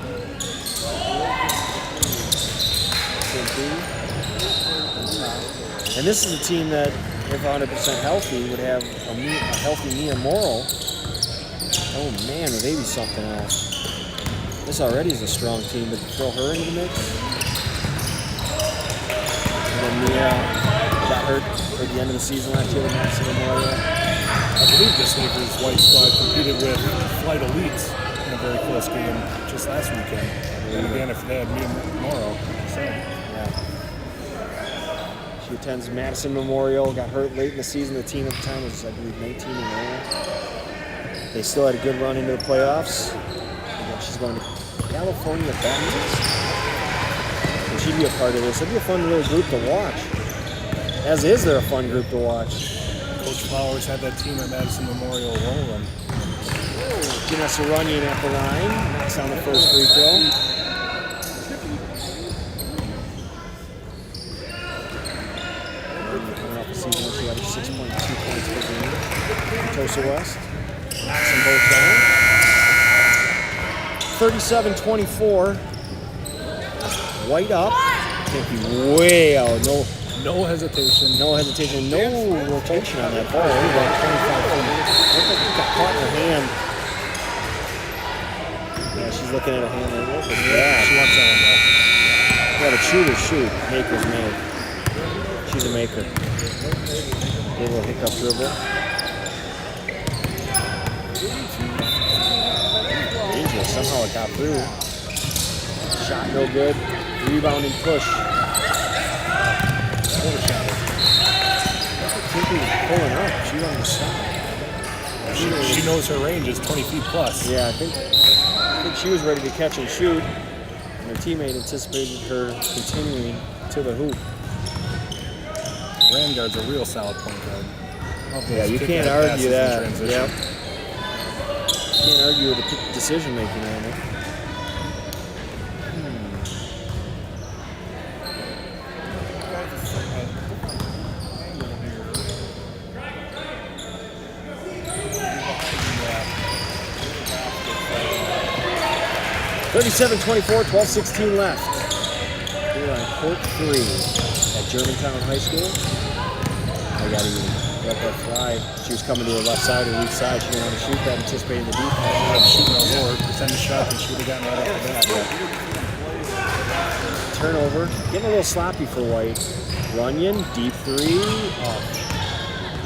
And this is a team that, if 100% healthy, would have a healthy Mia Morrill. Oh man, would they be something else? This already is a strong team, but throw her into the mix. And then Mia got hurt at the end of the season last year with Madison Memorial. I believe this Lakers white squad competed with Flight Elites in a very close game just last weekend. And again, if they had me tomorrow, so. Yeah. She attends Madison Memorial, got hurt late in the season. The team at the time was, I believe, 19-0. They still had a good run into the playoffs. Again, she's going to California Baptist. And she'd be a part of this. It'd be a fun little group to watch. As is, they're a fun group to watch. Coach Flowers had that team at Madison Memorial rolling. Janessa Runyon at the line. Knocks down the first free throw. Coming off the season where she averaged 6.2 points per game. Tosa West knocks them both down. 37-24. White up. Can't be way out. No hesitation. No hesitation. No rotation on that ball. About 25 feet. Looks like it got caught in her hand. Yeah, she's looking at her hand like, what was that? She wants that one back. Yeah, but shooters shoot. Makers make. She's a maker. Give a little hiccup dribble. Dangerous. Somehow it got through. Shot no good. Rebound and push. Timpey was pulling up. She wanted to stop. She knows her range is 20 feet plus. Yeah, I think she was ready to catch and shoot, and her teammate anticipated her continuing to the hoop. Randguard's a real solid point guard. Yeah, you can't argue that. Yep. Can't argue with the decision making on it. 37-24, 12-16 left. Here on court 3 at Germantown High School. I got to let that fly. She was coming to her left side or weak side. She didn't want to shoot that, anticipating the defense. Shooting a Lord, percentage shot, and she would have gotten right off the bat. Yeah. Turnover, getting a little sloppy for White. Runyon, deep three,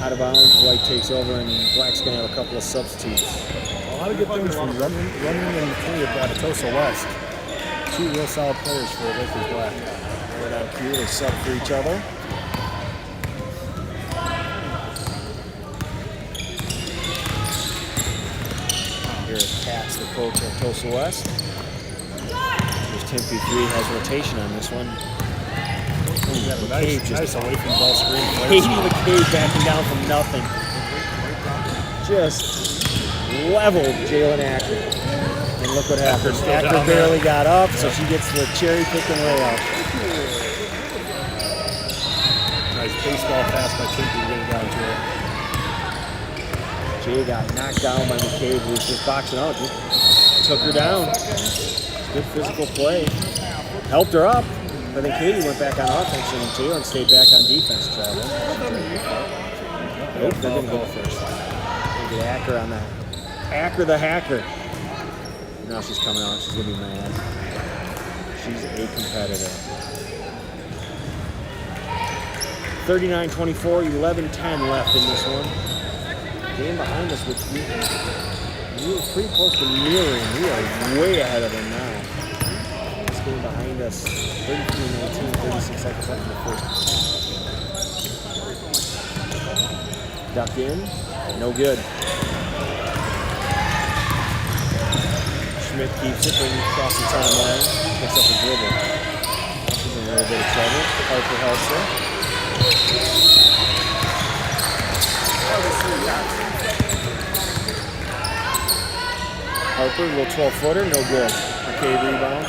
out of bounds. White takes over, and Black's going to have a couple of substitutes. A lot of good things from Runyon and McCabe out of Tosa West. Two real solid players for Lakers Black. Right on cue, they sub for each other. Here at Katz, the coach at Tosa West. There's Timpey 3 has rotation on this one. Nice away from ball screen. Katie McCabe backing down from nothing. Just leveled Jalen Acker. And look what happened. Acker barely got up, so she gets the cherry picking layup. Nice baseball pass by Timpey to get it down to her. Jay got knocked down by McCabe, who was just boxing out. Just took her down. Good physical play. Helped her up. But then Katie went back on offense, and Jalen stayed back on defense, Travis. Nope, they're going to go first. They get Acker on that. Acker the hacker. Now she's coming out. She's going to be mad. She's a competitor. 39-24, 11-10 left in this one. Game behind us, which we were pretty close to mirroring. We are way ahead of them now. This game behind us, 33-19, 36 seconds left in the first. Duck in, no good. Schmidt keeps it, brings it across the timeline, picks up a dribble. She's in a little bit of trouble. Harper helps her. Harper, little 12-footer, no good. Okay, rebound.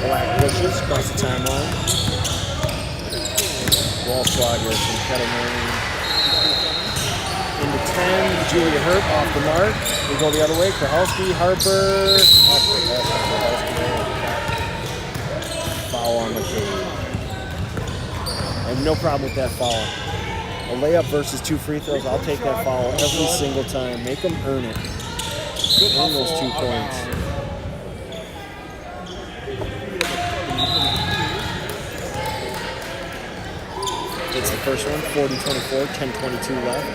Black pushes across the timeline. Wallschlager from Kettleman. Into 10, Julia Hurt off the mark. We go the other way, Krahalski, Harper. Foul on McCabe. I have no problem with that foul. A layup versus 2 free throws, I'll take that foul every single time. Make them earn it. Earn those 2 points. It's the first one, 40-24, 10-22 left.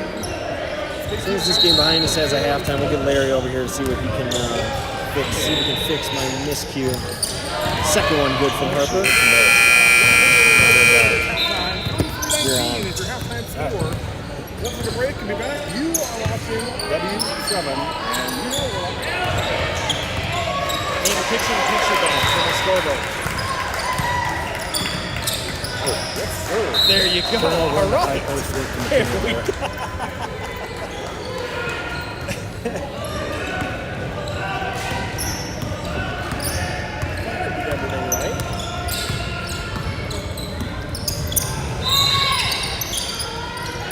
As soon as this game behind us has a halftime, we'll get Larry over here to see what he can fix. See if we can fix my miscue. Second one good from Harper. You're on. Let's take a break and be back. You are watching W7, and you know what? And the kitchen picture box from the scoreboard. There you go. All right. There we go. Everything right.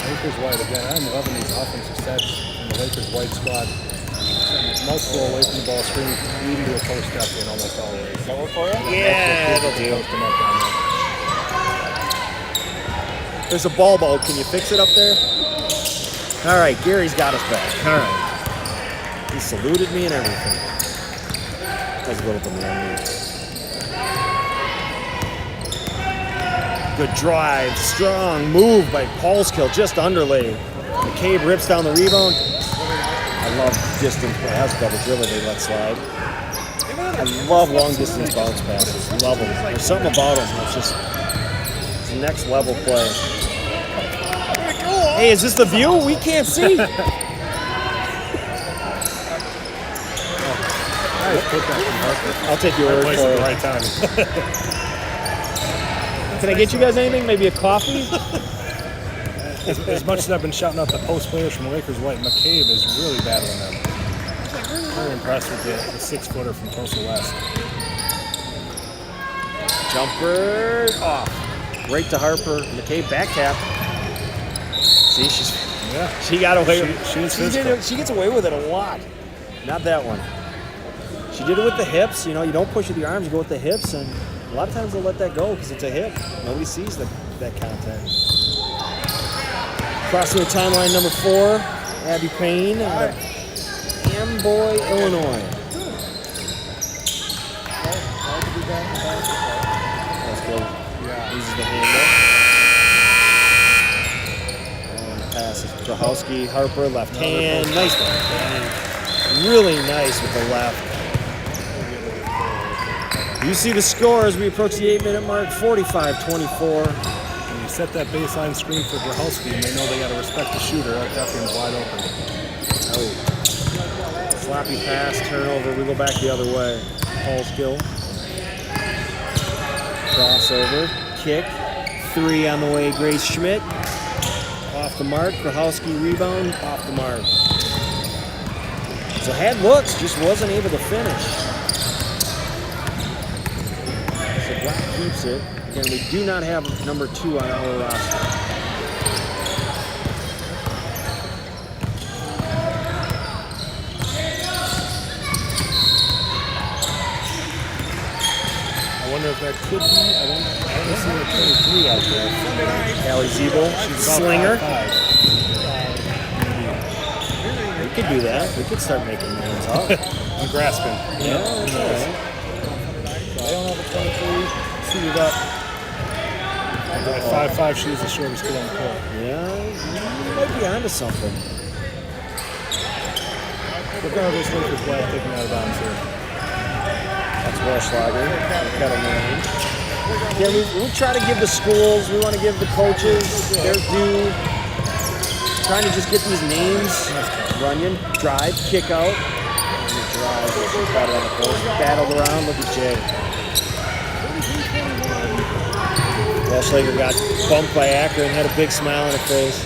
Lakers White again. I'm loving these offensive sets from the Lakers White squad. Multiple away from the ball screen, leading to a post up in almost always. Does that work for you? Yeah, it'll do. Post them up down there. There's a ball ball. Can you fix it up there? All right, Gary's got us back. All right. He saluted me and everything. That was a little demanding. Good drive, strong move by Paulskill, just underlaid. McCabe rips down the rebound. I love distance, but it has a double dribble they let slide. I love long distance bounce passes. Love them. There's something about them. It's the next level play. Hey, is this the view? We can't see. I'll take your word Place for at it. the right time. Can I get you guys anything? Maybe a coffee? As much as I've been shouting out the post players from Lakers White, McCabe is really battling them. Very impressed with the 6-footer from Tulsa West. Jumper off. Right to Harper. McCabe back tap. See, she got away with it. She gets away with it a lot. Not that one. She did it with the hips. You know, you don't push with your arms, you go with the hips, and a lot of times they'll let that go because it's a hip. Nobody sees that contact. Crossing the timeline, number 4, Abby Payne out of Amboy, Illinois. Let's go. Uses the handle. And the pass is Krahowski, Harper, left hand. Nice one. Really nice with the left. You see the score as we approach the 8-minute mark, 45-24. When you set that baseline screen for Grahowski, and they know they got to respect the shooter. That game's wide open. Oh. Sloppy pass, turnover. We go back the other way. Paul's kill. Crossover, kick. 3 on the way, Grace Schmidt. Off the mark. Grahowski rebound, off the mark. So had looks, just wasn't able to finish. So Black keeps it. Again, we do not have number 2 on our roster. I wonder if that could be. I don't see the 23 out there. Allie Ziebel, She's slinger. 5'5". We could do that. We could start making names up. I'm grasping. Yeah, that's all right. I don't have a 23 suited up. At 5'5", she's the shortest kid on the court. Yeah, you might be onto something. Regardless, Lakers Black taking out of bounds here. That's Walschlager, Kettleman. Yeah, we try to give the schools, we want to give the coaches their due. Trying to just get these names. Runyon, drive, kick out. Drive, battle on the post, battled around, look at Jay. Walschlager got bumped by Acker and had a big smile on her face.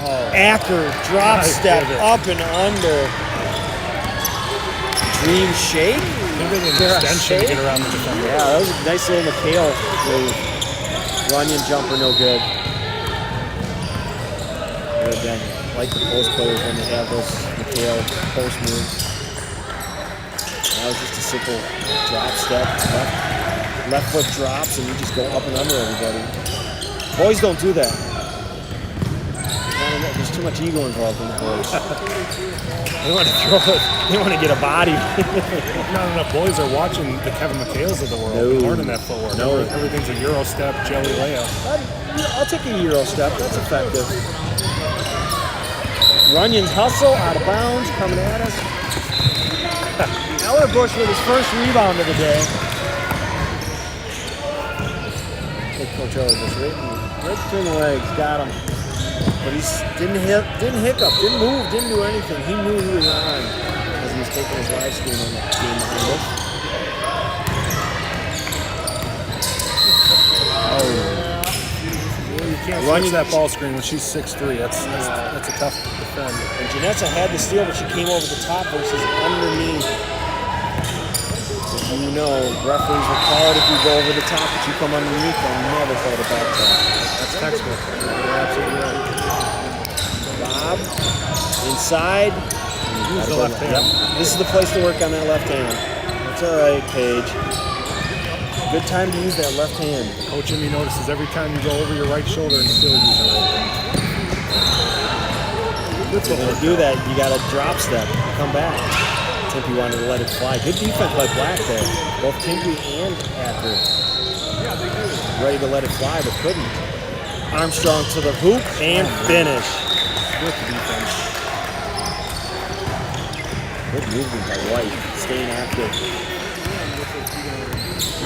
Oh. Acker drop step up and under. Dream shake? Maybe an extension to get around the defender. Yeah, that was a nice little McHale move. Runyon jumper, no good. Here again, like the post players when they have those McHale post moves. That was just a simple drop step. Left foot drops and you just go up and under everybody. Boys don't do that. There's too much ego involved in the boys. They want to throw it. They want to get a body. Not enough boys are watching the Kevin McHales of the world, learning that footwork. No. Everything's a Euro step, jelly layup. I'll take a Euro step. That's effective. Runyon's hustle, out of bounds, coming at us. Ellerbush with his first rebound of the day. Take Coach Ellerbush right between the legs, got him. But he didn't hiccup, didn't move, didn't do anything. He knew he was on as he was taking his live stream on the game behind us. Oh. You can't switch that ball screen when she's 6'3". That's a tough defend. And Janessa had the steal, but she came over the top versus underneath. As you know, referees will call it if you go over the top, but you come underneath, they'll never call the back tap. That's textbook. You're absolutely right. Bob, inside. Use the left hand. Yep. This is the place to work on that left hand. That's all right, Paige. Good time to use that left hand. Coach Jimmy notices every time you go over your right shoulder and still use your right hand. If you're going to do that, you got to drop step, come back. Timpey wanted to let it fly. Good defense by Black there. Both Timpey and Acker ready to let it fly, but couldn't. Armstrong to the hoop and finish. Good defense. Good movement by White, staying active.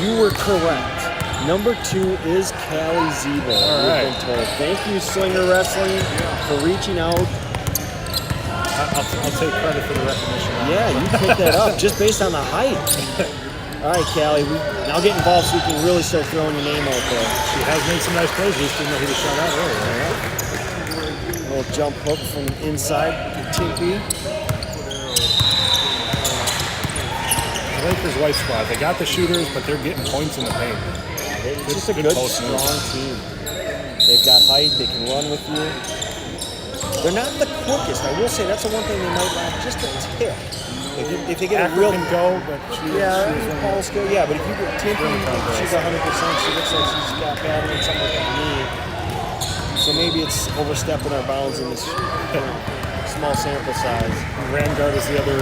You were correct. Number 2 is Callie Zeeble. All We've right. been told. Thank you, Slinger Wrestling, for reaching out. I'll take credit for the recognition. Yeah, you picked that up just based on the height. All right, Callie, now get involved so we can really start throwing your name out there. She has made some nice plays. We just didn't know who to shout out earlier. A little jump hook from inside to Timpy. The Lakers white squad, they got the shooters, but they're getting points in the paint. It's just a good good, post move. strong team. They've got height. They can run with you. They're not the quickest. I will say that's the one thing they might lack, just a tip. If they get a real Akron can go, but she was one of Paul skill, yeah. But if you get Timpy, she's 100%. She looks like she's got battery and something like that knee. So maybe it's overstepping our bounds in this small sample size. Ramgard is the other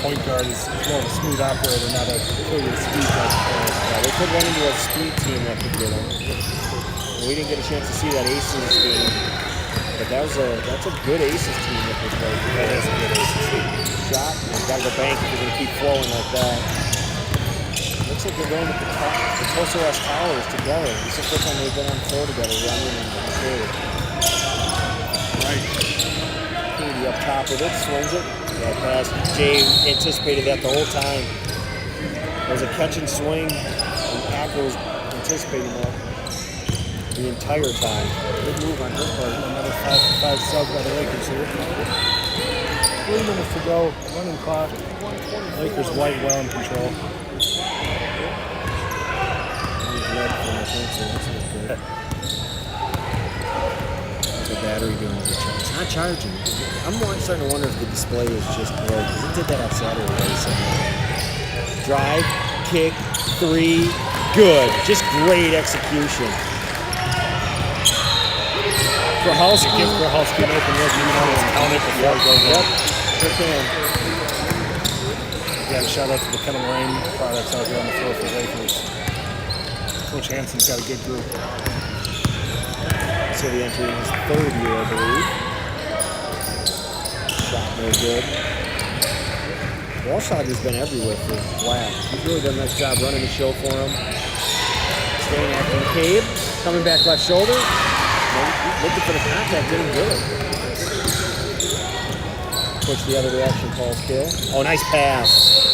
point guard is more of a smooth operator, not a kill your speed type of player. Yeah, they could run into a speed team that could get them. And we didn't get a chance to see that Aces game, but that's a good Aces team that they played. That is a good Aces team. Shot, you've got to go bank if you're going to keep flowing like that. Looks like they're going with the Tulsa West Towers together. This is the first time they've been on the floor together, running and shade. Right. Katie up top of it, swings it. Yeah, pass. Jay anticipated that the whole time. There was a catch and swing, and Packer was anticipating that the entire time. Good move on her part. Another 5-for-5 sub by the Lakers here. 3 minutes to go, running clock. Lakers white well in control. Red from the thing, so that's not good. What's the battery doing with the charge? It's not charging. I'm starting to wonder if the display is just broke, because it did that on Saturday. So. Drive, kick, 3, good. Just great execution. Grahalski. Give Grahalski an open look, you know, and count it before it goes in. Yep, sure can. Again, shout out to the Kettle Rain products out here on the floor for Lakers. Coach Hanson's got a good group. So the entry in his 3rd year, I believe. Shot no good. Walshog has been everywhere for Black. He's really done a nice job running the show for him. Staying active. McCabe coming back left shoulder. Looking for the contact, didn't get it. Push the other direction, Paul's kill. Oh, nice pass.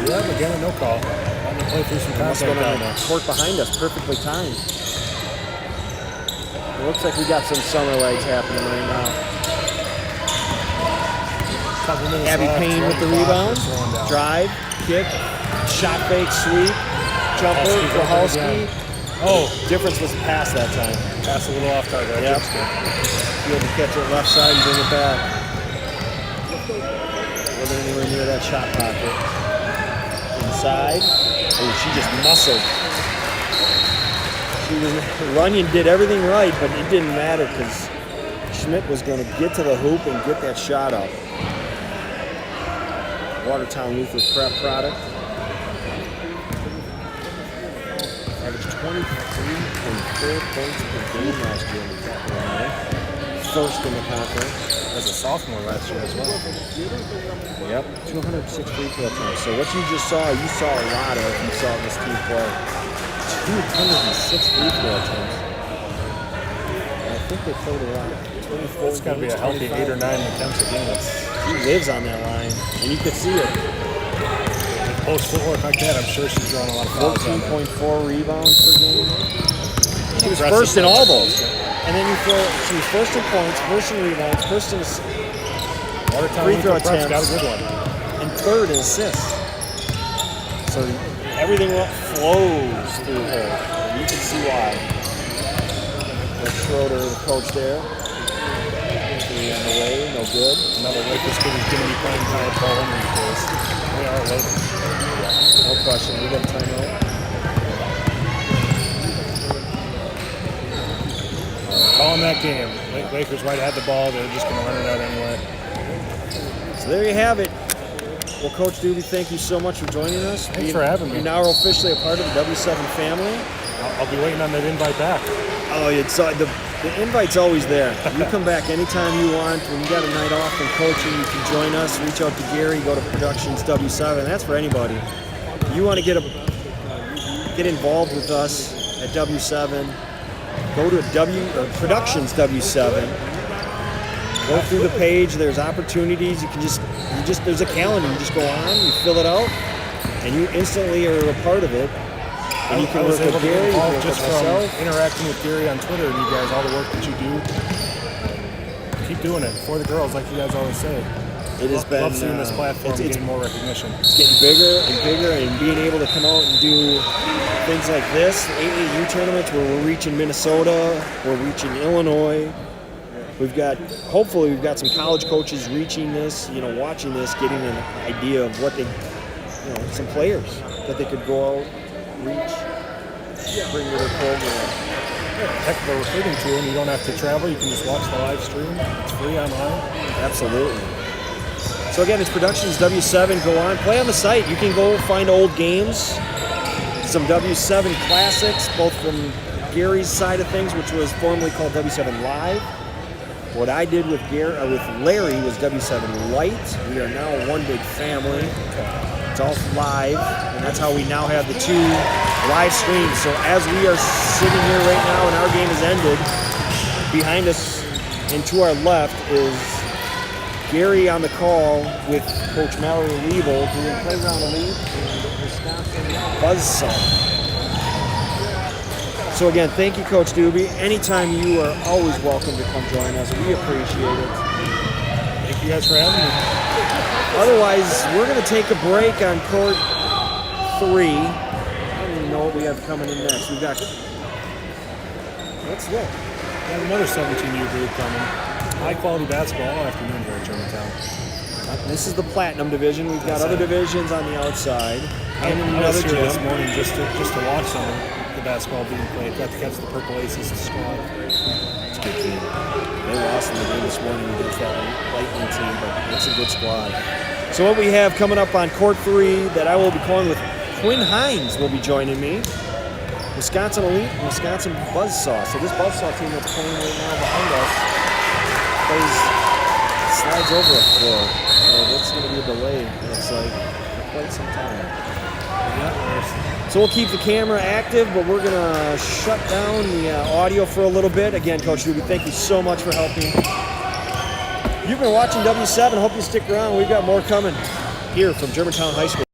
Yeah, again, a no call. I'm going to play through some Must contact have been down on there. the court behind us, perfectly timed. It looks like we got some summer legs happening right now. Couple minutes Abby left, Payne with the running clock, rebound. we're slowing down. Drive, kick, shot fake, sweep, jumper, Grahalski's open Grahalski. again. Oh, Difference was the pass that time. pass a little off target. Yep. Yep. You had to catch it left side and bring it back. Wasn't anywhere near that shot pocket. Inside. Oh, she just muscled. Runyon did everything right, but it didn't matter because Schmidt was going to get to the hoop and get that shot up. Watertown Luther Prep product. Averaged 23.4 points per game last year in the Capital Nine. First in the conference. As a sophomore last year as well. Yep. 206 free throw attempts. So what you just saw, you saw a lot of if you saw this team play. 206 free throw attempts. And I think they played a lot. 24 It's got to be a games, healthy 25. 8 or 9 attempts a game. She lives on that line, and you could see it. Post footwork like that, I'm sure she's drawing a lot of fouls on that. 14.4 rebounds per game. She was Impressive. first in all those. And then you throw, she was first in points, first in rebounds, first in Watertown free throw Luther Prep's got a attempts. good one. and 3rd in assists. So everything flows through her. And you can see why. That's Schroeder, the coach there. 3 on the way, no good. Another Lakers kid who's going to be playing high ball in these days. They are later. No question. We got a timeout. Calling that game. Lakers might have had the ball. They're just going to run it out anyway. So there you have it. Well, Coach Doobie, thank you so much for joining us. Thanks for having me. You now are officially a part of the W7 family. I'll be waiting on that invite back. Oh, it's the The invite's always there. You come back anytime you want. When you got a night off from coaching, you can join us. Reach out to Gary. Go to Productions W7. That's for anybody. You want to get involved with us at W7. Go to Productions W7. Go through the page. There's opportunities. You can just there's a calendar. You just go on. You fill it out, and you instantly are a part of it. And you can work with Gary, you can work just with from myself. interacting with Gary on Twitter and you guys, all the work that you do. Keep doing it for the girls, like you guys always say. It has been. Love seeing this platform it's getting more recognition. It's getting bigger and bigger, and being able to come out and do things like this, AAU tournaments where we're reaching Minnesota, we're reaching Illinois. Hopefully we've got some college coaches reaching this, watching this, getting an idea of what they, some players that they could go out, reach, bring to their program. Heck of a recruiting tool, and you don't have to travel. You can just watch the live stream. It's free online. Absolutely. So again, it's Productions W7. Go on, play on the site. You can go find old games, some W7 classics, both from Gary's side of things, which was formerly called W7 Live. What I did with Larry was W7 Light. We are now one big family. It's all live, and that's how we now have the two live streams. So as we are sitting here right now and our game has ended, behind us and to our left is Gary on the call with Coach Mallory Liebel doing Playground Elite and Wisconsin Buzzsaw. So again, thank you, Coach Doobie. Anytime, you are always welcome to come join us. We appreciate it. Thank you guys for having me. Otherwise, we're going to take a break on court 3. I don't even know what we have coming in next. We've got. Let's look. We have another 17U group coming. High quality basketball all afternoon here at Germantown. This is the Platinum division. We've got other divisions on the outside. And I another was here gym. this morning just to watch some of the basketball being played. Got to catch the Purple Aces squad. It's a good team. They lost in the game this morning against that Lightning team, but it's a good squad. So what we have coming up on court 3 that I will be calling with Quinn Hines will be joining me. Wisconsin Elite and Wisconsin Buzzsaw. So this Buzzsaw team that's playing right now behind us slides over a floor. So that's going to be a delay, it looks like, for quite some time. So we'll keep the camera active, but we're going to shut down the audio for a little bit. Again, Coach Doobie, thank you so much for helping. You've been watching W7. Hope you stick around. We've got more coming here from Germantown High School.